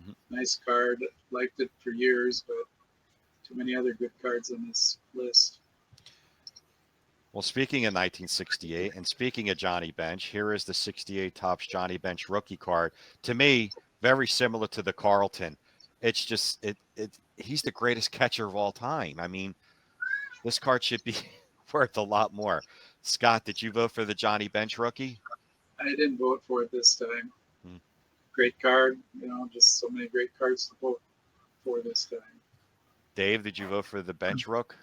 Mhm. Nice card. Liked it for years, but too many other good cards on this list. Well, speaking of 1968 and speaking of Johnny Bench, here is the 68 Topps Johnny Bench rookie card. To me, very similar to the Carlton. It's just he's the greatest catcher of all time. I mean, this card should be worth a lot more. Scott, did you vote for the Johnny Bench rookie? I didn't vote for it this time. Hmm. Great card, just so many great cards to vote for this time. Dave, did you vote for the Bench rook?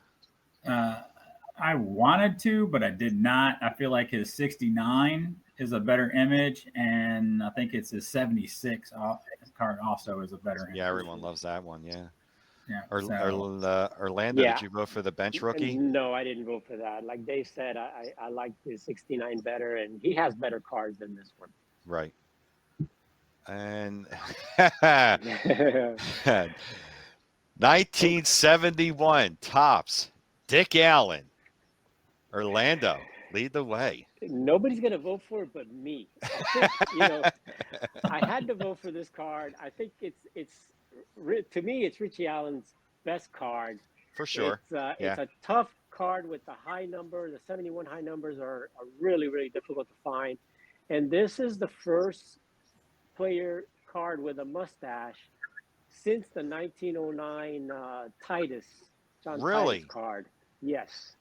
I wanted to, but I did not. I feel like his 69 is a better image, and I think it's his 76 card also is a better image. Yeah, everyone loves that one. Yeah. Yeah. Orlando, Yeah. did you vote for the Bench rookie? No, I didn't vote for that. Like Dave said, I like the '69 better, and he has better cards than this one. Right. And 1971 Topps Dick Allen. Orlando, lead the way. Nobody's gonna vote for it but me. I think, I had to vote for this card. I think to me it's Richie Allen's best card. For sure. It's a tough card with the high number. The 71 high numbers are really, really difficult to find. And this is the first player card with a mustache since the 1909 John Really? Titus card. Yes.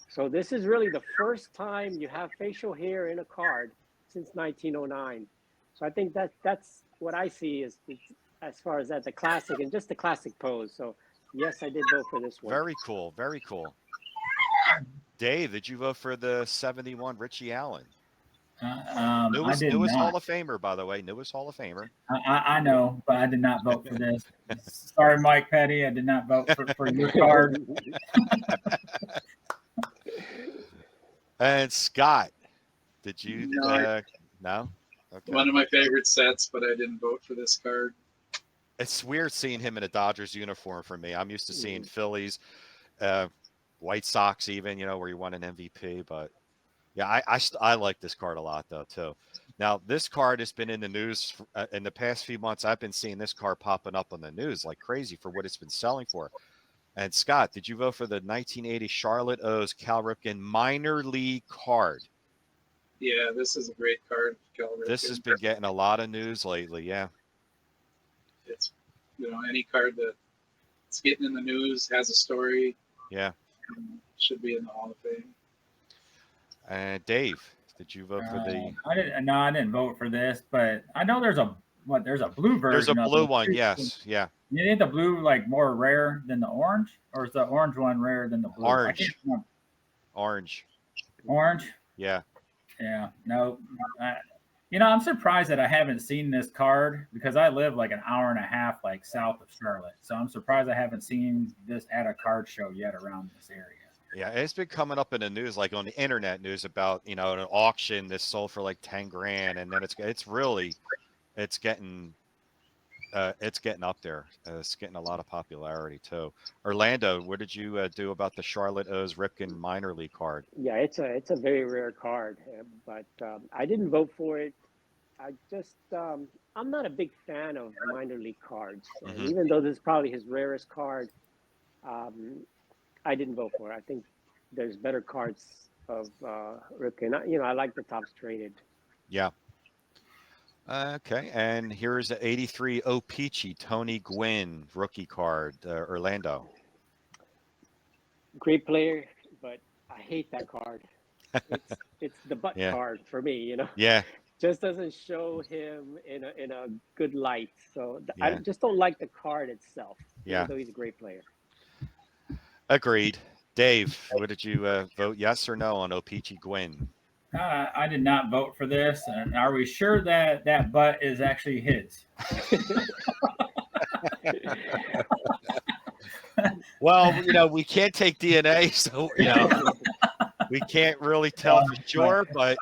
So this is really the first time you have facial hair in a card since 1909. So I think that's what I see is as far as that, the classic and just the classic pose. So yes, I did vote for this one. Very cool. Very cool. Dave, did you vote for the 71 Richie Allen? I did newest not. Hall of Famer, by the way. Newest Hall of Famer. I know, but I did not vote for this. Sorry, Mike Petty. I did not vote for your card. And Scott, did you? No. No? Okay. One of my favorite sets, but I didn't vote for this card. It's weird seeing him in a Dodgers uniform for me. I'm used to seeing Phillies, White Sox even, where he won an MVP. But, yeah, I like this card a lot, though, too. Now, this card has been in the news in the past few months. I've been seeing this card popping up on the news like crazy for what it's been selling for. And Scott, did you vote for the 1980 Charlotte O's Cal Ripken minor league card? Yeah, this is a great card. Cal Ripken. This has been getting a lot of news lately. Yeah. It's, any card that's getting in the news, has a story. Yeah. Should be in the Hall of Fame. And Dave, did you vote for the? I didn't vote for this, but I know there's a blue version. There's a blue of one. too. Yes. Yeah. You think the blue more rare than the orange, or is the orange one rarer than the blue? Orange. I can't remember. Orange. Orange. Yeah. Yeah. No. I'm surprised that I haven't seen this card because I live like an hour and a half south of Charlotte. So I'm surprised I haven't seen this at a card show yet around this area. Yeah, it's been coming up in the news, like on the internet news about an auction that sold for like 10 grand, and then it's getting up there. It's getting a lot of popularity too. Orlando, what did you do about the Charlotte O's Ripken minor league card? Yeah, it's a very rare card, but I didn't vote for it. I just I'm not a big fan of minor league cards. Mhm. Even though this is probably his rarest card, I didn't vote for it. I think there's better cards of Ripken. I like the Topps traded. Yeah. Okay, and here's the 83 O-Peachy Tony Gwynn rookie card, Orlando. Great player, but I hate that card. It's the butt Yeah. card for me. Yeah. just doesn't show him in a good light. So I Yeah. just don't like the card itself, even Yeah. though he's a great player. Agreed. Dave, what did you vote? Yes or no on O-Pee-Chee Gwynn? I did not vote for this. And are we sure that that butt is actually his? Well, we can't take DNA, so we can't really tell for sure. But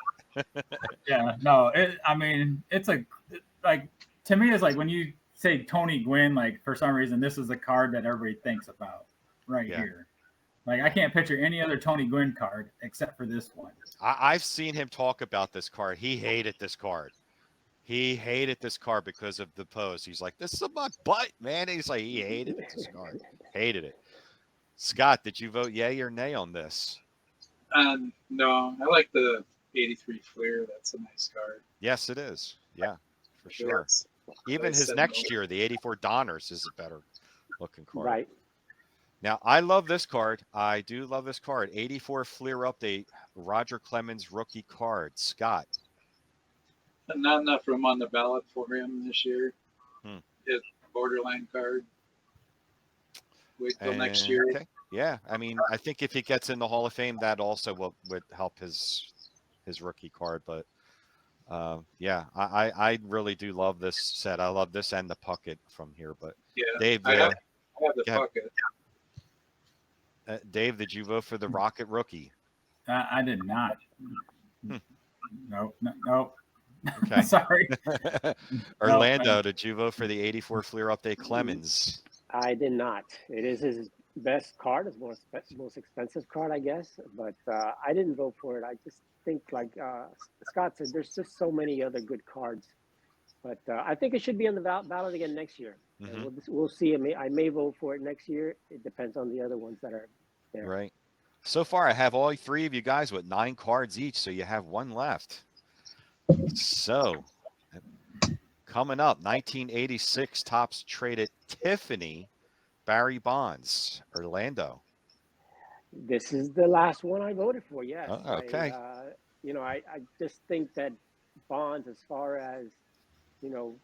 Yeah, no. I mean, it's like to me, it's like when you say Tony Gwynn, like for some reason, this is the card that everybody thinks about right Yeah. here. Like I can't picture any other Tony Gwynn card except for this one. I've seen him talk about this card. He hated this card. He hated this card because of the pose. He's like, "This is my butt, man." He's like, he hated this card. Hated it. Scott, did you vote yay or nay on this? No, I like the 83 Flair. That's a nice card. Yes, it is. Yeah, for sure. It's Even nice his and next low. year, the 84 Donners is a better looking card. Right. Now, I love this card. I do love this card. 84 Fleer update, Roger Clemens rookie card. Scott. Not enough room on the ballot for him this year. His borderline card. Wait till next year. Okay. Yeah, I mean, I think if he gets in the Hall of Fame, that also would help his rookie card. But yeah, I really do love this set. I love this and the Puckett from here. But Yeah, Dave, I have the yeah. pocket. Dave, did you vote for the Rocket rookie? I did not. No. Okay. Sorry. Orlando, did you vote for the 84 Fleer update Clemens? I did not. It is his best card, his most expensive card, I guess. But I didn't vote for it. I just think, like Scott said, there's just so many other good cards. But I think it should be on the ballot again next year. And we'll see. I may vote for it next year. It depends on the other ones that are there. Right. So far, I have all three of you guys with 9 cards each, so you have one left. So, coming up, 1986 Topps traded Tiffany Barry Bonds, Orlando. This is the last one I voted for. Yes. Oh, okay. I just think that Bonds, as far as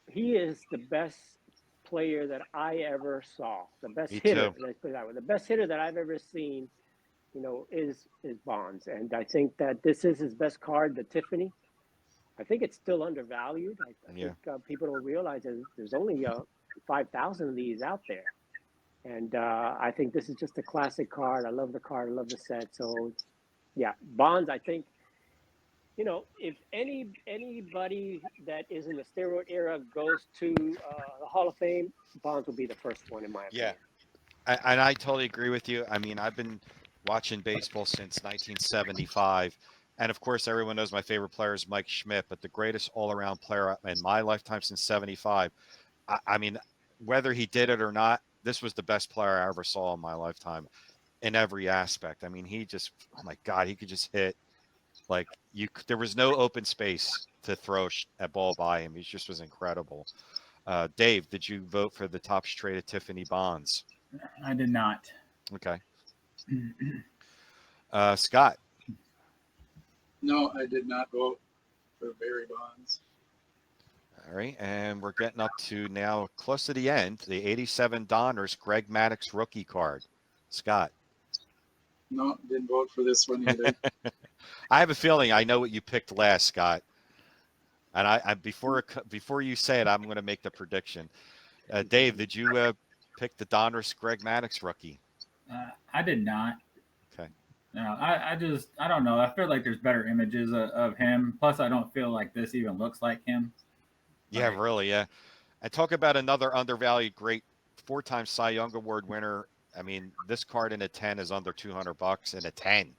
he is the best player that I ever saw. The best hitter. Let's put it that way. The best hitter that I've ever seen, is Bonds, and I think that this is his best card, the Tiffany. I think it's still undervalued. I think people don't realize that there's only 5,000 of these out there. And I think this is just a classic card. I love the card. I love the set. So, yeah, Bonds, I think, if anybody that is in the steroid era goes to the Hall of Fame, Bonds will be the first one, in my opinion. Yeah, and I totally agree with you. I mean, I've been watching baseball since 1975. And of course, everyone knows my favorite player is Mike Schmidt, but the greatest all-around player in my lifetime since 75. I mean, whether he did it or not, this was the best player I ever saw in my lifetime in every aspect. I mean, he just, oh my God, he could just hit like there was no open space to throw a ball by him. He just was incredible. Dave, did you vote for the Topps traded Tiffany Bonds? I did not. Okay. Scott. No, I did not vote for Barry Bonds. All right, and we're getting up to now close to the end. The 87 Donners Greg Maddux rookie card. Scott. No, didn't vote for this one either. I have a feeling I know what you picked last, Scott. And I before you say it, I'm going to make the prediction. Dave, did you pick the Donners Greg Maddux rookie? I did not. Okay. No, I don't know. I feel like there's better images of him. Plus, I don't feel like this even looks like him. Yeah, really. Yeah. And talk about another undervalued, great 4-time Cy Young Award winner. I mean, this card in a 10 is under $200 in a 10.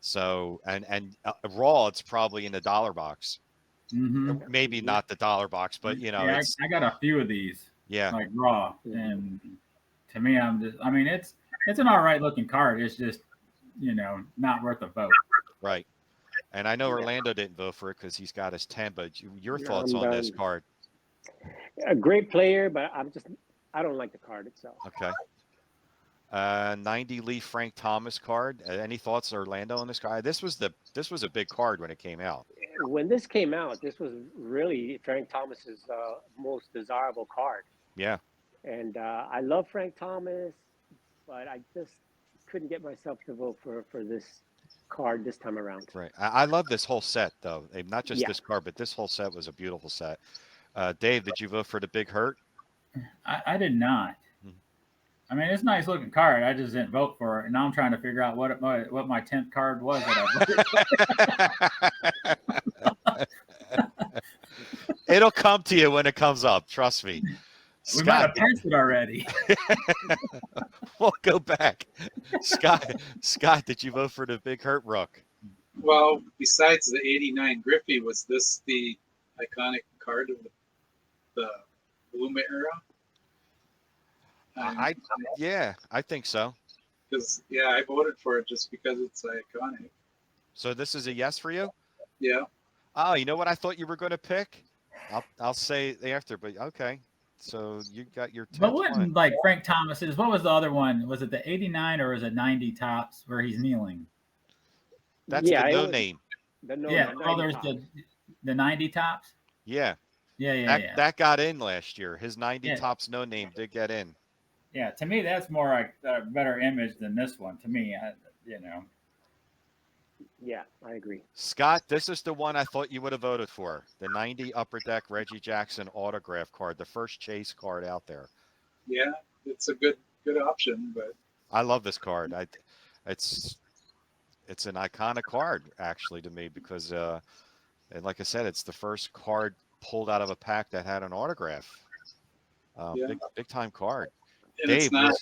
So, and raw, it's probably in the dollar box. Maybe not the dollar box, but yeah, I got a few of these. Yeah. Like raw. And to me, it's an all right looking card. It's just, not worth a vote. Right. And I know Orlando didn't vote for it because he's got his 10, but your thoughts on this card? A great player, but I don't like the card itself. Okay. 90 Lee Frank Thomas card. Any thoughts, Orlando, on this guy? This was a big card when it came out. when this came out, this was really Frank Thomas's most desirable card. Yeah. And I love Frank Thomas, but I just couldn't get myself to vote for this card this time around. Right. I love this whole set, though. Not just Yeah. this card, but this whole set was a beautiful set. Dave, did you vote for the Big Hurt? I did not. Mhm. I mean, it's a nice looking card. I just didn't vote for it, and now I'm trying to figure out what my 10th card was that I voted for. It'll come to you when it comes up. Trust me. We might have passed it already. We'll go back. Scott, did you vote for the Big Hurt Rook? Well, besides the '89 Griffey, was this the iconic card of the Bloom era? I think so. Because I voted for it just because it's iconic. So this is a yes for you? Yeah. Oh, you know what I thought you were going to pick? I'll say after, but okay. So you got your 10th But wasn't one. like Frank Thomas's? What was the other one? Was it the '89 or was it '90 tops where he's kneeling? That's Yeah, the it no was name. the no, Yeah. the Oh, 90 there's tops. the '90 tops. Yeah. Yeah. That got in last year. His 90 Yeah. tops no name did get in. Yeah, to me, that's more like a better image than this one. To me, Yeah, I agree. Scott, this is the one I thought you would have voted for. The 90 Upper Deck Reggie Jackson autograph card, the first chase card out there. Yeah, it's a good option, but I love this card. It's an iconic card actually to me because and like I said, it's the first card pulled out of a pack that had an autograph. Yeah. Big time card. and Dave, it's not.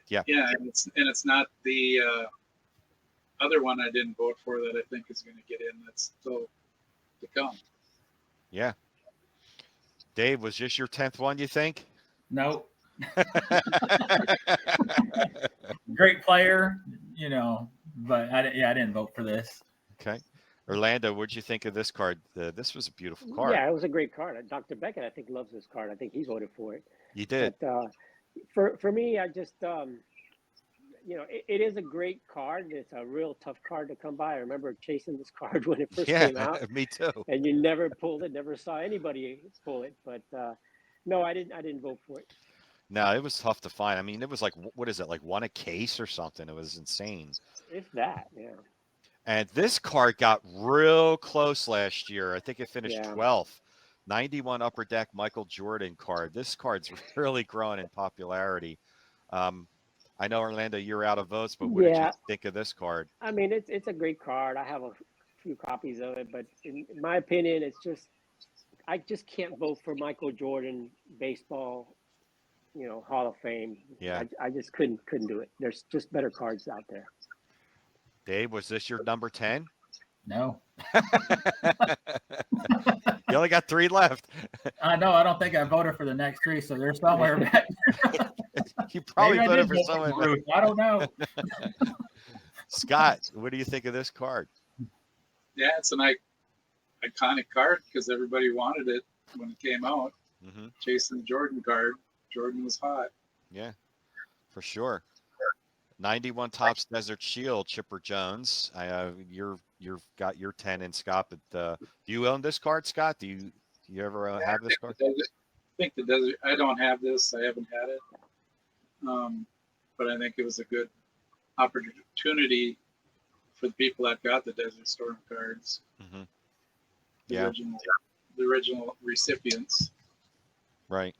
yeah. Yeah, and it's not the other one I didn't vote for that I think is going to get in. That's still to come. Yeah. Dave, was this your 10th one, you think? no. Great player, but I didn't vote for this. Okay. Orlando, what'd you think of this card? This was a beautiful card. Yeah, it was a great card. Dr. Beckett, I think, loves this card. I think he voted for it. You did. But for me, I just it is a great card. It's a real tough card to come by. I remember chasing this card when it first came out. Me too. And you never pulled it, never saw anybody pull it. But no, I didn't vote for it. No, it was tough to find. I mean, it was like, what is it, like one a case or something? It was insane. If that, yeah. And this card got real close last year. I think it finished Yeah. 12th. 91 Upper Deck Michael Jordan card. This card's really growing in popularity. I know, Orlando, you're out of votes, but what did you think of this card? I mean, it's a great card. I have a few copies of it, but in my opinion, I just can't vote for Michael Jordan baseball, Hall of Fame. Yeah. I just couldn't do it. There's just better cards out there. Dave, was this your number 10? No. You only got 3 left. I know. I don't think I voted for the next 3, so they're somewhere back. You probably Maybe I voted did for vote someone. Bruce. I don't know. Scott, what do you think of this card? Yeah, it's an iconic card because everybody wanted it when it came out. Mm-hmm. Chasing the Jordan card. Jordan was hot. Yeah, for sure. 91 Topps Desert Shield, Chipper Jones. You've got your 10 in, Scott. But do you own this card, Scott? Do you ever have this card? I think the Desert. I don't have this. I haven't had it. But I think it was a good opportunity for the people that got the Desert Storm cards. Mm-hmm. The original recipients. Right.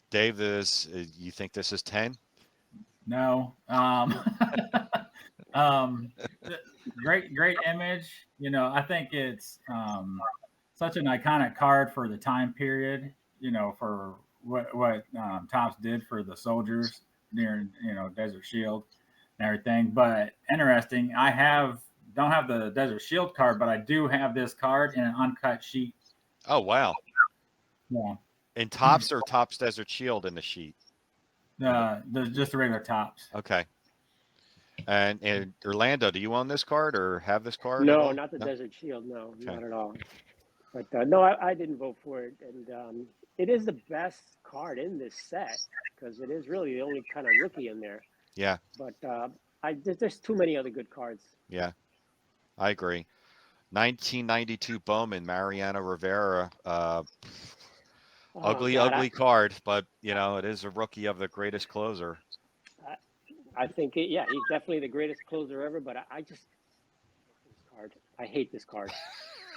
Dave, you think this is 10? No. Great image. I think it's such an iconic card for the time period. For what Topps did for the soldiers during Desert Shield and everything. But interesting, don't have the Desert Shield card, but I do have this card in an uncut sheet. Oh wow! Yeah. In Topps or Topps Desert Shield in the sheet? Just the regular Topps. Okay. And Orlando, do you own this card or have this card? No, not the Desert Shield. No, Okay. not at all. But no, I didn't vote for it. And it is the best card in this set because it is really the only kind of rookie in there. Yeah. But there's too many other good cards. Yeah, I agree. 1992 Bowman, Mariano Rivera. Oh Ugly, God, ugly card, but you know it is a rookie of the greatest closer. I think yeah, he's definitely the greatest closer ever. But I just hate this card. I hate this card.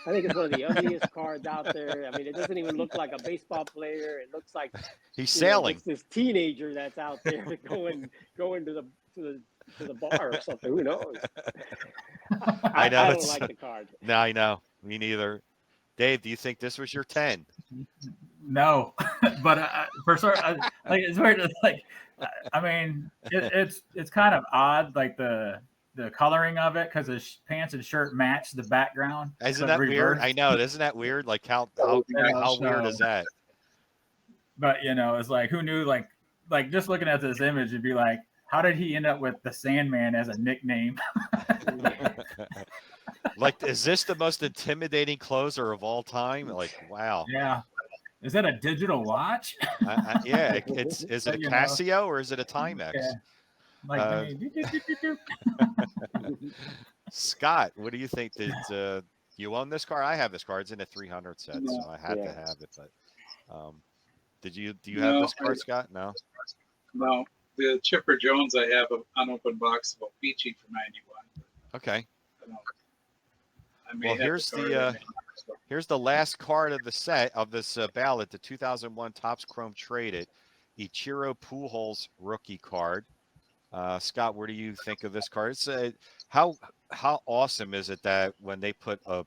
I think it's one of the ugliest cards out there. I mean, it doesn't even look like a baseball player. It looks like, He's you know, sailing. it's this teenager that's out there going to the bar or something. Who knows? I know I don't it's. like the card. No, I know. Me neither. Dave, do you think this was your 10? No, but for sure, like it's weird. Like, I mean, it's kind of odd, like the coloring of it, because his pants and shirt match the background. Isn't but that weird? reversed. I know. Isn't that weird? Like how Yeah, how weird so- is that? But you know, it's like who knew? Like just looking at this image, it'd be like, how did he end up with the Sandman as a nickname? Like, is this the most intimidating closer of all time? Like, wow. Yeah, is that a digital watch? Yeah. It's is it a You know. Casio or is it a Timex? Yeah. Like, Uh, I mean, Scott, what do you think? Did you own this car? I have this car. It's in a 300 set, No. so I had to Yeah. have it. But do you have No, this car, Scott? No. No, the Chipper Jones I have an unopened box of Peachy for 91. Okay. I don't. I may Well, have here's card the right now. here's the last card of the set of this ballot, the 2001 Topps Chrome Traded Ichiro Pujols rookie card. Scott, what do you think of this card? It's how awesome is it that when they put a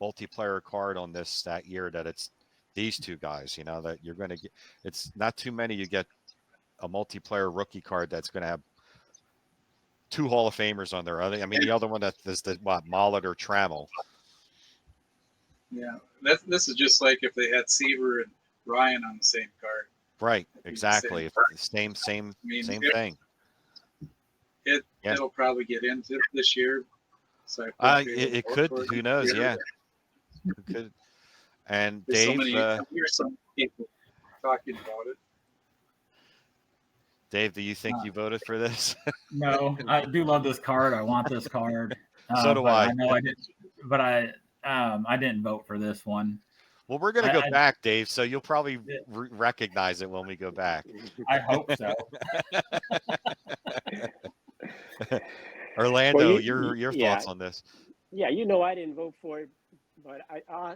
multiplayer card on this that year that it's these two guys, you know, that you're going to get. It's not too many you get a multiplayer rookie card that's going to have two Hall of Famers on there. I mean, the other one that is the Ballot or Trammell. Yeah, this is just like if they had Seaver and Ryan on the same card. Right, That'd be the exactly. same. Same I mean, thing. Yeah. It'll probably get into this year. So I could be able to It vote could. for it Who knows? this year. Yeah, it could. And There's so Dave, many. I hear some people talking about it. Dave, do you think you voted for this? no, I do love this card. I want this card. So do but I. I know I didn't. But I didn't vote for this one. Well, we're going to go I- back, Dave. So you'll probably Yeah. recognize it when we go back. I hope so. Orlando, Well, your yeah. thoughts on this? Yeah, you know, I didn't vote for it, but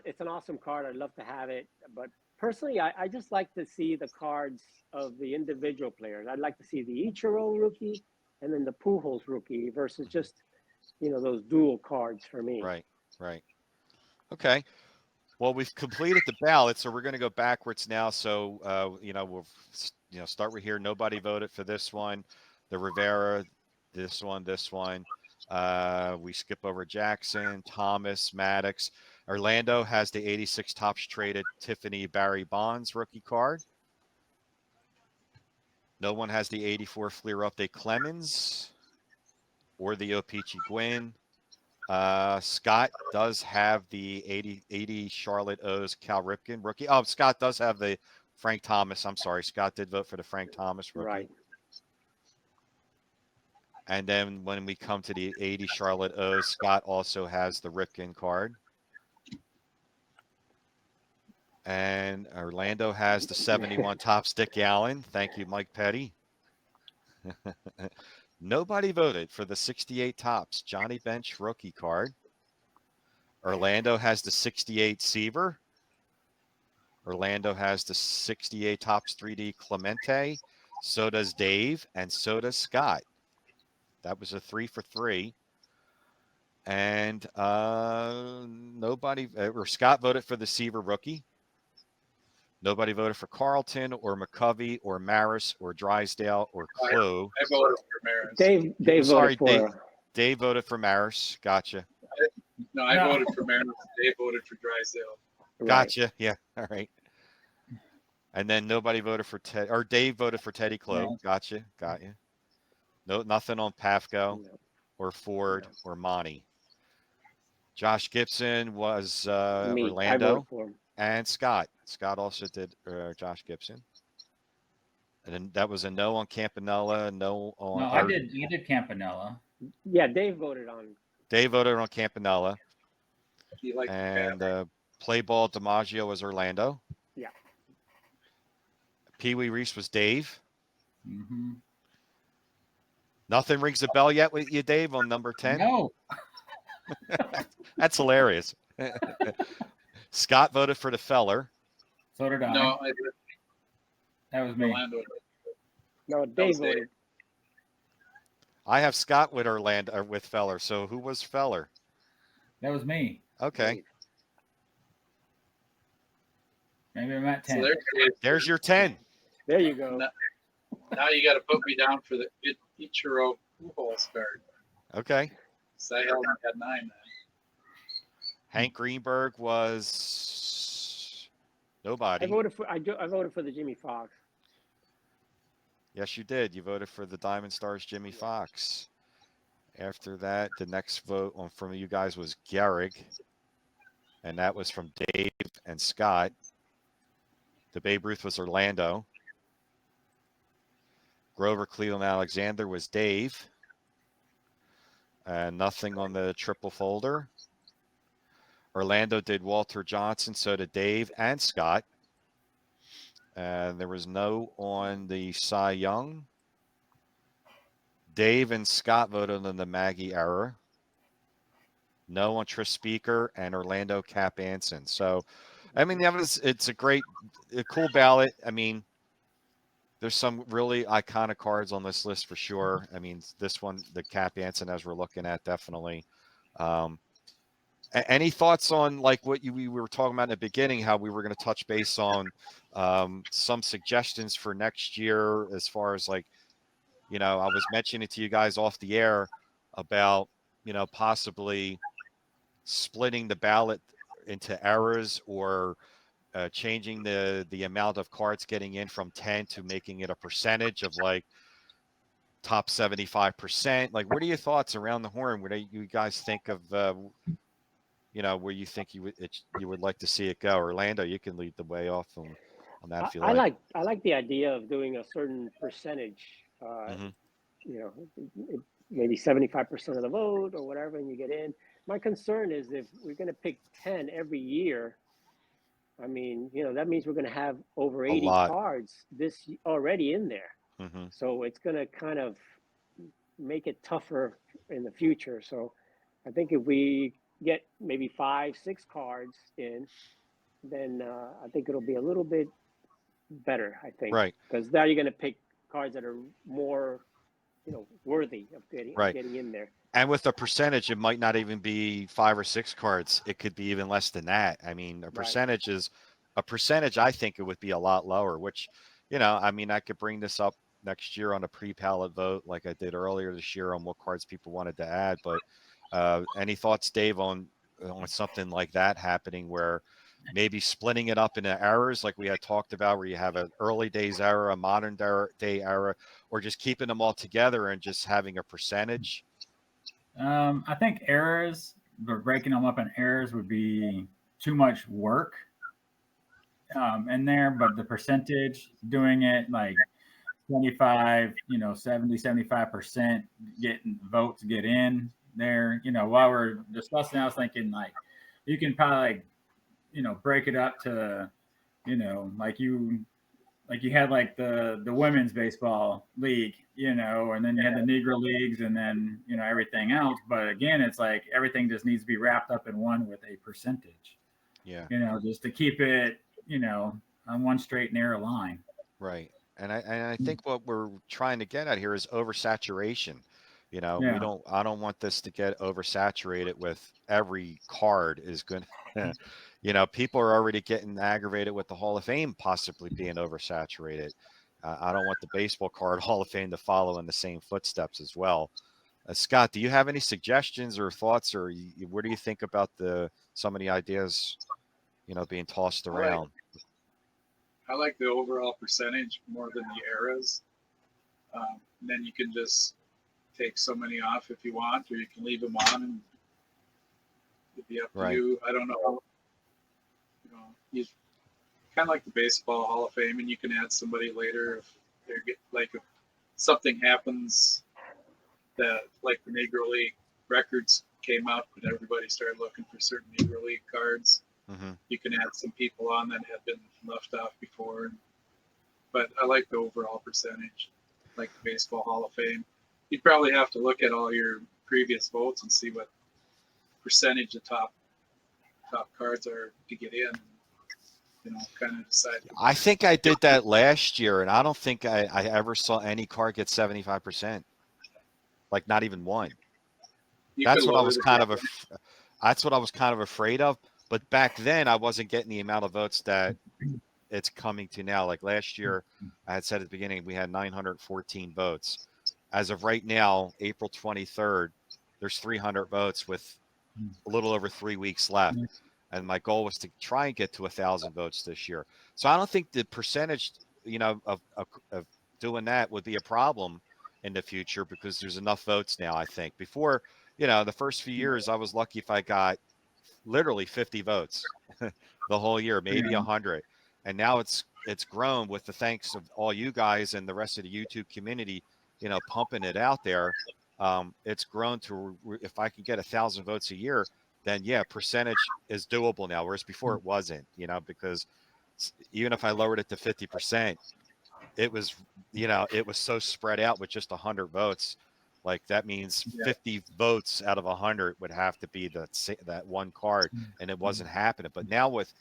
it's an awesome card. I'd love to have it. But personally, I just like to see the cards of the individual players. I'd like to see the Ichiro rookie and then the Pujols rookie versus just, you know, those dual cards for me. Right. Okay. Well, we've completed the ballot, so we're going to go backwards now. So, you know, we'll start with here. Nobody voted for this one, the Rivera, this one. We skip over Jackson, Thomas, Maddox. Orlando has the 86 Topps Traded Tiffany Barry Bonds rookie card. No one has the 84 Fleer Update Clemens or the O-Pee-Chee Gwynn. Scott does have the 80 Charlotte O's Cal Ripken rookie. Oh, Scott does have the Frank Thomas. I'm sorry. Scott did vote for the Frank Thomas rookie. Right. And then when we come to the 80 Charlotte O's, Scott also has the Ripken card. And Orlando has the 71 Topps Dick Allen. Thank you, Mike Petty. Nobody voted for the 68 Topps Johnny Bench rookie card. Orlando has the 68 Seaver. Orlando has the 68 Topps 3D Clemente. So does Dave, and so does Scott. That was a 3 for 3. And nobody, or Scott voted for the Seaver rookie. Nobody voted for Carlton or McCovey or Maris or Drysdale or Clove. I voted for Maris. Dave Sorry, voted for. Dave voted for Maris. Gotcha. No, I voted for Maris. Dave voted for Drysdale. Gotcha. Yeah. All right. And then nobody voted for Ted, or Dave voted for Teddy Clove. Gotcha. Got you. No, nothing on Pafko or Ford or Monty. Josh Gibson was Me. I Orlando, voted for him. and Scott. Scott also did Josh Gibson. And then that was a no on Campanella, no on. No, I did. You did Campanella. Yeah, Dave voted on. Dave voted on Campanella. He liked And the play ball DiMaggio was Orlando. Yeah. Pee Wee Reese was Dave. Mm-hmm. Nothing rings a bell yet with you, Dave, on number 10? No. That's hilarious. Scott voted for the Feller. So did I. No, I did. That was me. Orlando. No, was Dave Dave. voted. I have Scott with Orlando or with Feller. So who was Feller? That was me. Okay. Dave. Maybe I'm at So 10. There's your 10. There you go. Now you got to put me down for the Ichiro Pujols card. Okay. So I held at 9 then. Hank Greenberg was nobody. I voted for the Jimmy Fox. Yes, you did. You voted for the Diamond Stars Jimmy Fox. After that, the next vote from you guys was Gehrig. And that was from Dave and Scott. The Babe Ruth was Orlando. Grover Cleveland Alexander was Dave. And nothing on the triple folder. Orlando did Walter Johnson, so did Dave and Scott. And there was no on the Cy Young. Dave and Scott voted on the Maggie error. No on Tris Speaker and Orlando Cap Anson. So, I mean, it's a cool ballot. I mean, there's some really iconic cards on this list for sure. I mean, this one, the Cap Anson, as we're looking at, definitely. Any thoughts on like what we were talking about in the beginning, how we were going to touch base on some suggestions for next year as far as like, I was mentioning to you guys off the air about, possibly splitting the ballot into eras or changing the amount of cards getting in from 10 to making it a percentage of like top 75%. Like, what are your thoughts around the horn? What do you guys think of, where you think you would like to see it go? Orlando, you can lead the way off on that if you like. I like the idea of doing a certain percentage. Mhm. Maybe 75% of the vote or whatever, and you get in. My concern is if we're going to pick 10 every year. I mean, that means we're going to have over 80 lot. cards already in there. Mm-hmm. So it's going to kind of make it tougher in the future. So I think if we get maybe 5, 6 cards in, then I think it'll be a little bit better, I think. Right. Because now you're going to pick cards that are more, worthy of getting in there. And with a percentage, it might not even be 5 or 6 cards. It could be even less than that. I mean, a percentage I think it would be a lot lower, which, I could bring this up next year on a pre-ballot vote like I did earlier this year on what cards people wanted to add. But any thoughts, Dave, on something like that happening where maybe splitting it up into eras like we had talked about, where you have an early days era, a modern day era, or just keeping them all together and just having a percentage? I think errors, but breaking them up in errors would be too much work in there. But the percentage, doing it like 25, 70, 75% getting votes get in there. While we're discussing, I was thinking like you can probably break it up to, like you had like the women's baseball league, and then you had the Negro leagues and then, everything else. But again, it's like everything just needs to be wrapped up in one with a percentage. Yeah. Just to keep it, on one straight narrow line. Right. And I think what we're trying to get at here is oversaturation. I don't want this to get oversaturated with every card is going to, people are already getting aggravated with the Hall of Fame possibly being oversaturated. I don't want the baseball card Hall of Fame to follow in the same footsteps as well. Scott, do you have any suggestions or thoughts, or what do you think about some of the ideas, being tossed around? I like the overall percentage more than the eras. Then you can just take so many off if you want, or you can leave them on, and it'd be up to you. I don't know. You kind of like the baseball Hall of Fame, and you can add somebody later if if something happens that, like the Negro League records came up and everybody started looking for certain EuroLeague cards. Mm-hmm. You can add some people on that had been left off before. But I like the overall percentage, like the Baseball Hall of Fame. You'd probably have to look at all your previous votes and see what percentage of top cards are to get in. Kind of decide. I think I did that last year, and I don't think I ever saw any card get 75%. Like not even one. That's what I was kind of that's what I was kind of afraid of. But back then, I wasn't getting the amount of votes that it's coming to now. Like last year, I had said at the beginning, we had 914 votes. As of right now, April 23rd, there's 300 votes with a little over 3 weeks left. And my goal was to try and get to 1,000 votes this year. So I don't think the percentage, of doing that would be a problem in the future because there's enough votes now, I think. Before, the first few years, I was lucky if I got literally 50 votes the whole year, maybe 100. And now it's grown with the thanks of all you guys and the rest of the YouTube community, pumping it out there. It's grown to if I can get 1,000 votes a year, then yeah, percentage is doable now. Whereas before it wasn't, because even if I lowered it to 50%, it was, it was so spread out with just 100 votes. Like that means 50 votes out of 100 would have to be that one card, and it wasn't happening. But now with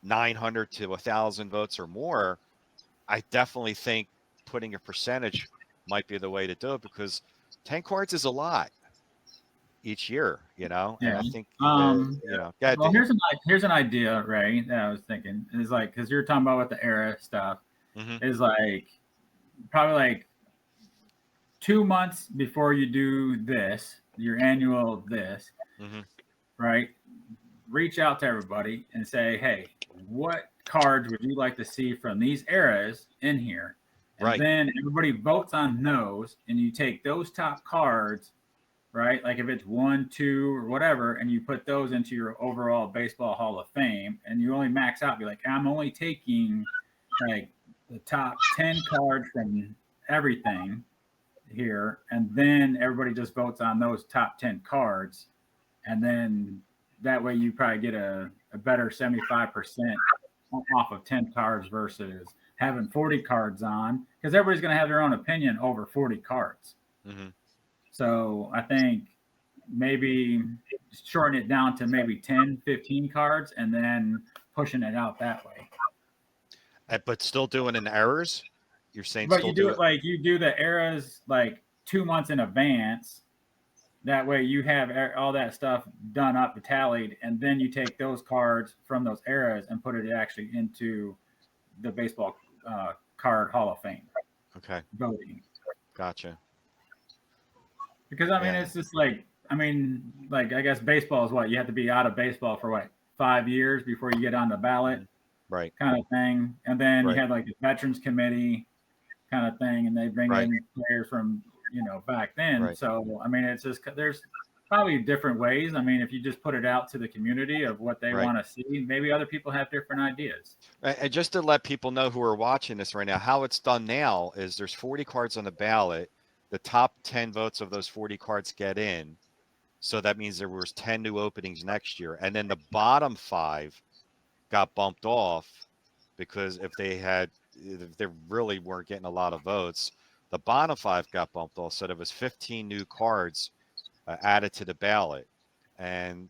900 to 1,000 votes or more, I definitely think putting a percentage might be the way to do it because 10 cards is a lot each year, and I think that, well, here's an idea, Ray, that I was thinking is like, because you're talking about with the era stuff, is like probably like 2 months before you do this, your annual this, right? Reach out to everybody and say, hey, what cards would you like to see from these eras in here? And then everybody votes on those, and you take those top cards, right? Like if it's 1, 2, or whatever, and you put those into your overall Baseball Hall of Fame, and you only max out, be like, I'm only taking like the top 10 cards from everything here, and then everybody just votes on those top 10 cards, and then that way you probably get a better 75% off of 10 cards versus having 40 cards on, because everybody's going to have their own opinion over 40 cards. So I think maybe shorten it down to maybe 10, 15 cards and then pushing it out that way. But still doing an errors? You're saying but still you do it like you do the eras like 2 months in advance. That way you have all that stuff done up, tallied, and then you take those cards from those eras and put it actually into the Baseball Card Hall of Fame. Okay. Voting. Gotcha. Because, I mean, it's just like, I guess baseball is what? You have to be out of baseball for what? 5 years before you get on the ballot? Right. Kind of thing. And then you have like the Veterans Committee kind of thing, and they bring in players from, back then. So, I mean, it's just, there's probably different ways. I mean, if you just put it out to the community of what they want to see, maybe other people have different ideas. And just to let people know who are watching this right now, how it's done now is there's 40 cards on the ballot. The top 10 votes of those 40 cards get in. So that means there was 10 new openings next year. And then the bottom 5 got bumped off because if they really weren't getting a lot of votes, the bottom 5 got bumped off. So there was 15 new cards added to the ballot. And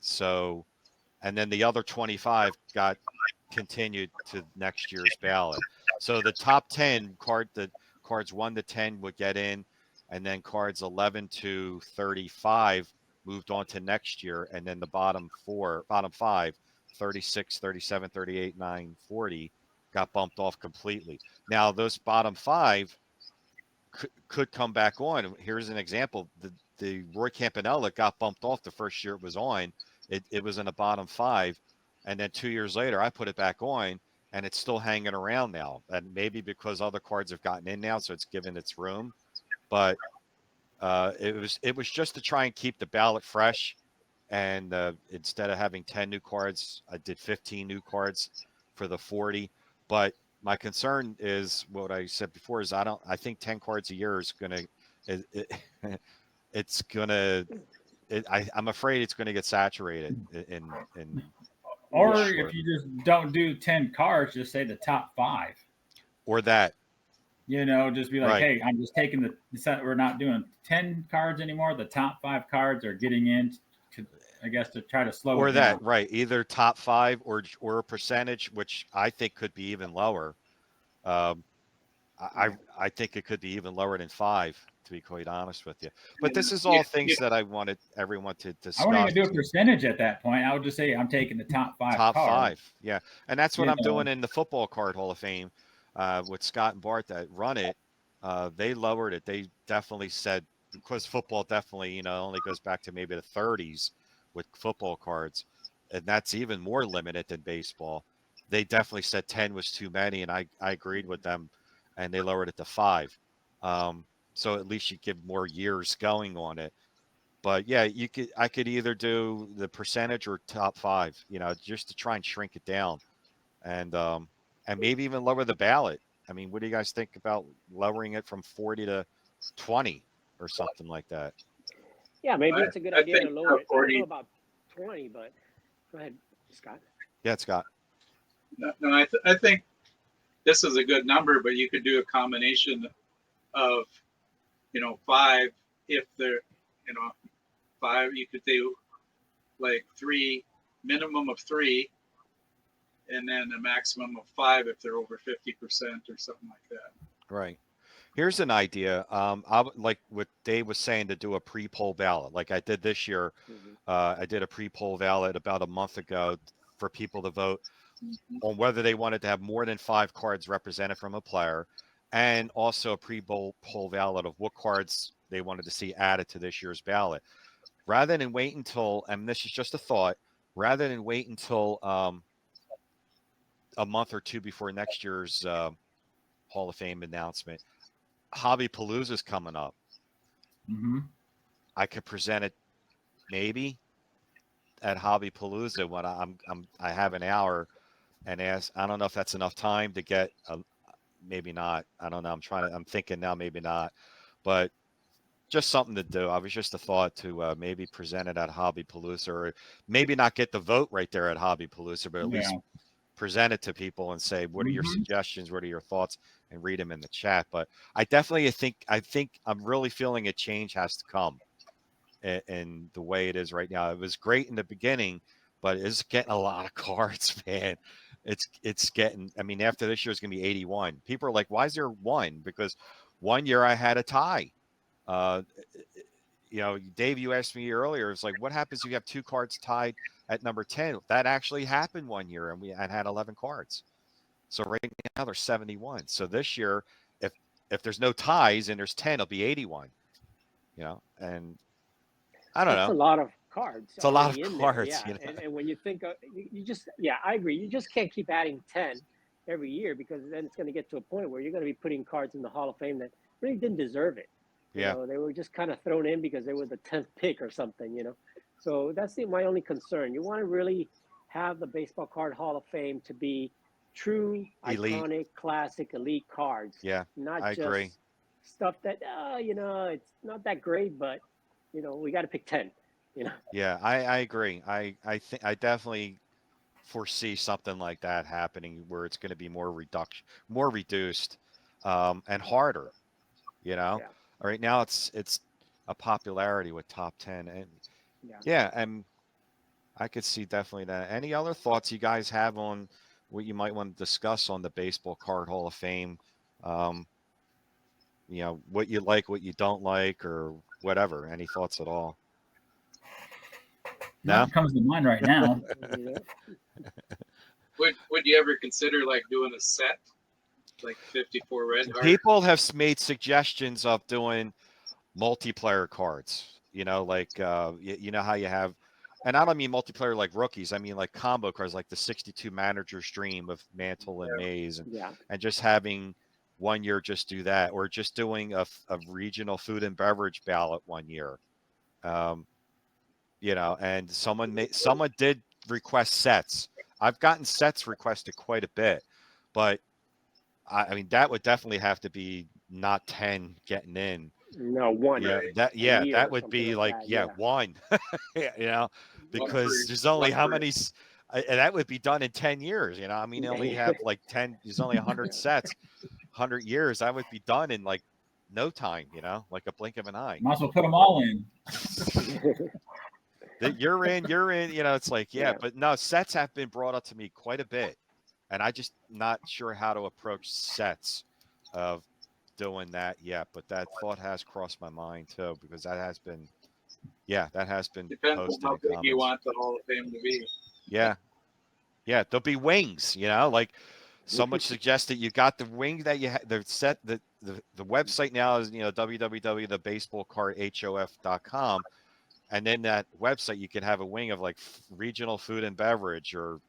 then the other 25 got continued to next year's ballot. So the top 10 the cards 1 to 10 would get in, and then cards 11 to 35 moved on to next year, and then the bottom 5, 36, 37, 38, 9, 40 got bumped off completely. Now those bottom 5 could come back on. Here's an example. The Roy Campanella got bumped off the first year it was on. It was in the bottom 5, and then 2 years later I put it back on, and it's still hanging around now. And maybe because other cards have gotten in now, so it's given its room. But it was just to try and keep the ballot fresh. And instead of having 10 new cards, I did 15 new cards for the 40. But my concern is what I said before is I think 10 cards a year is going to, I'm afraid it's going to get saturated in Or this year. if you just don't do 10 cards, just say the top 5. Or that. Just be like, Right. hey, I'm just taking the set. We're not doing 10 cards anymore. The top 5 cards are getting in to, I guess, to try to slow Or it that, down. right. Either top 5 or a percentage, which I think could be even lower. Um, I think it could be even lower than 5, to be quite honest with you. But And this is all things that I wanted everyone to I wouldn't discuss. even do a percentage at that point. I would just say I'm taking the top 5 Top cards. 5, yeah. And that's what You I'm know, doing in the Football Card Hall of Fame with Scott and Bart that run it. They lowered it. They definitely said, because football definitely, only goes back to maybe the 30s with football cards, and that's even more limited than baseball. They definitely said 10 was too many, and I agreed with them, and they lowered it to 5. So at least you give more years going on it. But yeah, I could either do the percentage or top 5, just to try and shrink it down, and maybe even lower the ballot. I mean, what do you guys think about lowering it from 40 to 20 or something like that? Yeah, maybe it's a good I idea to think lower it. I don't know 40. about 20, but go ahead, Scott. Yeah, Scott. No, I think this is a good number, but you could do a combination of 5 if they're 5. You could do like 3, minimum of 3, and then a maximum of 5 if they're over 50% or something like that. Right. Here's an idea. Like what Dave was saying, to do a pre-poll ballot, like I did this year. Mm-hmm. I did a pre-poll ballot about a month ago for people to vote on whether they wanted to have more than 5 cards represented from a player, and also a pre-poll ballot of what cards they wanted to see added to this year's ballot. Rather than wait until, and this is just a thought, rather than wait until a month or two before next year's Hall of Fame announcement, Hobby Palooza is coming up. mm-hmm. I could present it maybe at Hobby Palooza when I have an hour, and ask. I don't know if that's enough time to get maybe not. I don't know. I'm thinking now, maybe not, but just something to do. I was just a thought to maybe present it at Hobby Palooza, or maybe not get the vote right there at Hobby Palooza, but at Yeah. least present it to people and say, what are your Mm-hmm. suggestions? What are your thoughts? And read them in the chat. But I think I'm really feeling a change has to come in the way it is right now. It was great in the beginning, but it's getting a lot of cards, man. It's getting, I mean, after this year is going to be 81. People are like, why is there 1? Because one year I had a tie. Uh, Dave, you asked me earlier, it's like, what happens if you have 2 cards tied at number 10? That actually happened one year, and I had 11 cards. So right now there's 71. So this year, if there's no ties and there's 10, it'll be 81. And I don't That's a know. lot of cards It's a lot of already in there. cards, Yeah. And when you think of, you just, yeah, I agree. You just can't keep adding 10 every year, because then it's going to get to a point where you're going to be putting cards in the Hall of Fame that really didn't deserve it. Yeah. They were just kind of thrown in because they were the 10th pick or something. So that's my only concern. You want to really have the Baseball Card Hall of Fame to be true, Elite. iconic, classic, elite cards, Yeah, not I just agree. stuff that, it's not that great, but, we got to pick 10. Yeah, I agree. I think I definitely foresee something like that happening, where it's going to be more reduced, and harder. Yeah. Right now it's a popularity with top 10, and Yeah. yeah, and I could see definitely that. Any other thoughts you guys have on what you might want to discuss on the Baseball Card Hall of Fame? Um, what you like, what you don't like, or whatever. Any thoughts at all? No? Nothing comes to mind right now. Yeah. Would you ever consider like doing a set, like 54 red heart? People have made suggestions of doing multiplayer cards. Like you know how you have, and I don't mean multiplayer like rookies. I mean like combo cards, like the 62 Manager's Dream of Mantle and Mays, Yeah. and just having one year just do that, or just doing a regional food and beverage ballot one year. Um, and someone did request sets. I've gotten sets requested quite a bit, but I mean that would definitely have to be not 10 getting in. No, one Yeah, a that year that or would something be like like, that. yeah, Yeah. one. Yeah, One for because there's only how one for many and that would be done in 10 years, I mean, they only have like 10, there's only 100 sets, 100 years, that would be done in like no time, like a blink of an eye. Might as well put them all in. That you're in, it's like, yeah, Yeah. but no, sets have been brought up to me quite a bit. And I just not sure how to approach sets of doing that yet, but that thought has crossed my mind too, because that has been depends on posted how in big you comments. want the Hall of Fame to be. Yeah. Yeah. There'll be wings, like someone suggested you got the wing that you had, the set, the website now is, www.thebaseballcardhof.com. And then that website, you can have a wing of like regional food and beverage or,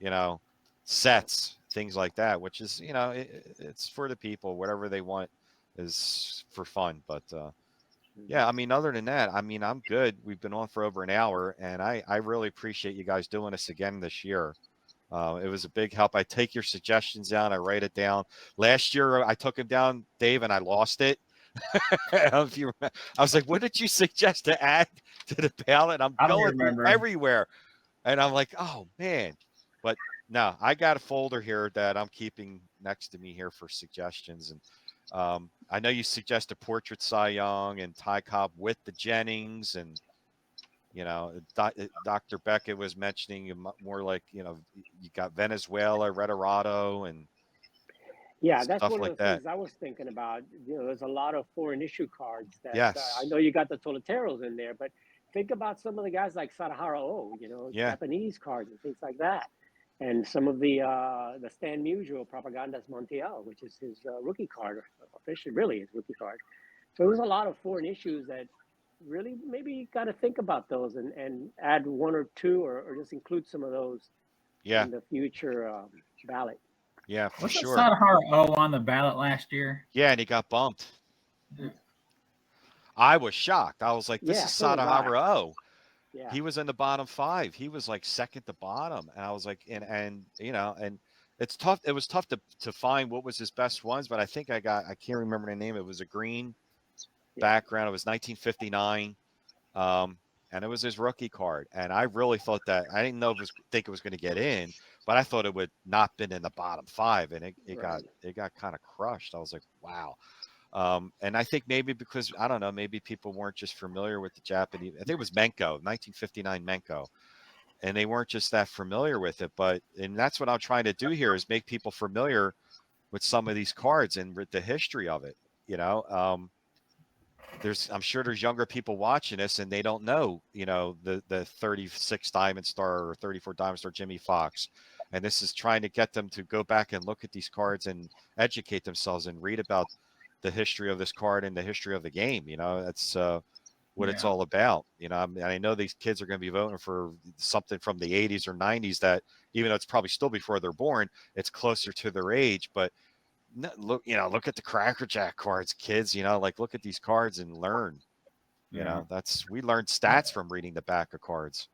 you know, sets, things like that, which is, it's for the people, whatever they want is for fun. But yeah, I mean, other than that, I mean, I'm good. We've been on for over an hour, and I really appreciate you guys doing this again this year. It was a big help. I take your suggestions down. I write it down. Last year, I took them down, Dave, and I lost it. If you, I was like, "What did you suggest to add to the ballot?" I'm I don't going through remember. everywhere, and I'm like, "Oh man!" But no, I got a folder here that I'm keeping next to me here for suggestions, and I know you suggest a portrait Cy Young and Ty Cobb with the Jennings, and Dr. Beckett was mentioning more like you got Venezuela, Retorado, and Yeah, that's stuff one of like the that. things I was thinking about. There's a lot of foreign issue cards that I Yes, know you got the Toleteros in there, but think about some of the guys like Sadahara O, yeah, Japanese cards and things like that. And some of the Stan Musial Propagandas Montiel, which is his rookie card, officially really his rookie card. So there's a lot of foreign issues that really maybe you got to think about those and add one or two or just include some of those yeah, in the future ballot. yeah, for Wasn't sure. Sadahara O on the ballot last year? Yeah, and he got bumped. I was shocked. I was like, "This Yeah, is so was I. Sadahara O." Yeah. He was in the bottom five. He was like second to bottom, and I was like, and it's tough. It was tough to find what was his best ones, but I think I can't remember the name. It was a green Yeah. background. It was 1959. And it was his rookie card. And I really thought that I didn't think it was going to get in, but I thought it would not been in the bottom five, and Right. it got kind of crushed. I was like, wow. And I think maybe because I don't know, maybe people weren't just familiar with the Japanese. I think it was Menko, 1959 Menko, and they weren't just that familiar with it. And that's what I'm trying to do here is make people familiar with some of these cards and with the history of it. You know, I'm sure there's younger people watching this and they don't know, the 36 Diamond Star or 34 Diamond Star Jimmy Fox. And this is trying to get them to go back and look at these cards and educate themselves and read about the history of this card and the history of the game. That's what it's Yeah. all about. I know these kids are going to be voting for something from the 80s or 90s that, even though it's probably still before they're born, it's closer to their age. But look at the Cracker Jack cards, kids. Like look at these cards and learn. Yeah. We learned stats from reading the back of cards.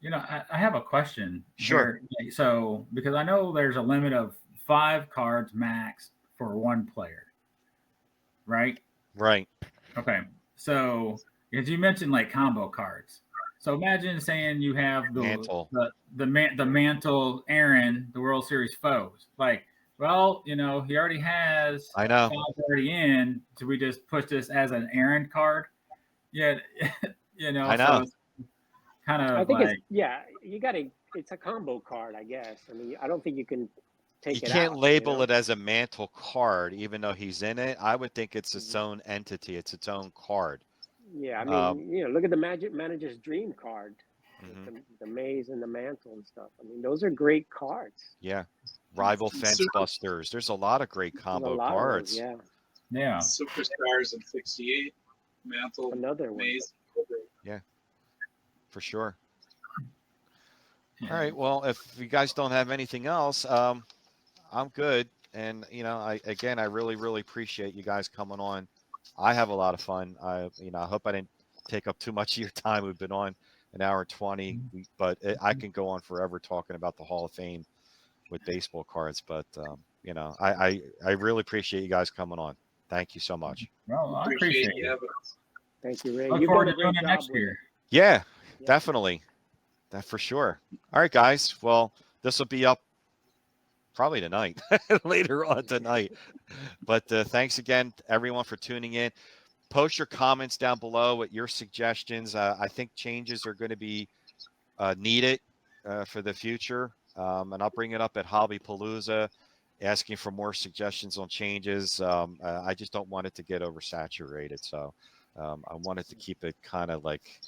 I have a question Sure. here. So, because I know there's a limit of 5 cards max for one player, right? Right. Okay. So, as you mentioned, like combo cards. So imagine saying you have Mantle. the mantle Aaron, the World Series foes. Like, well, he already has I know. 5 already in. Do we just push this as an Aaron card? Yeah, I so know. it's kind I of think like, it's a combo card, I guess. I mean, I don't think you can You take it can't out, label it as a mantle card, even though he's in it. I would think it's its Mhm. own entity. It's its own card. Yeah, I Um, mean, look at the Magic Manager's Dream card with mhm. the maze and the mantle and stuff. I mean, those are great cards. Yeah. Rival Fence Super Busters. There's a lot of great There's a combo lot of those, cards. yeah. yeah. Superstars in '68, Mantle, Another one. Maze. Yeah, for sure. All right. Well, if you guys don't have anything else, I'm good. And I really, really appreciate you guys coming on. I have a lot of fun. I hope I didn't take up too much of your time. We've been on an hour and 20, but I can go on forever talking about the Hall of Fame with baseball cards. But I really appreciate you guys coming on. Thank you so much. Well, I appreciate you it. having us. Thank you, Ray. Look You've forward done to a doing great it job next with year. Yeah, Yeah. definitely. That for sure. All right, guys. Well, this will be up probably tonight, later on tonight. But thanks again, everyone, for tuning in. Post your comments down below with your suggestions. I think changes are going to be needed for the future. And I'll bring it up at Hobby Palooza, asking for more suggestions on changes. I just don't want it to get oversaturated. So I wanted to keep it kind of like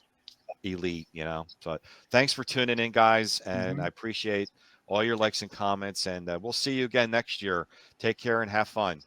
elite, you know. So thanks for tuning in, guys. And I appreciate all your likes and comments. And we'll see you again next year. Take care and have fun.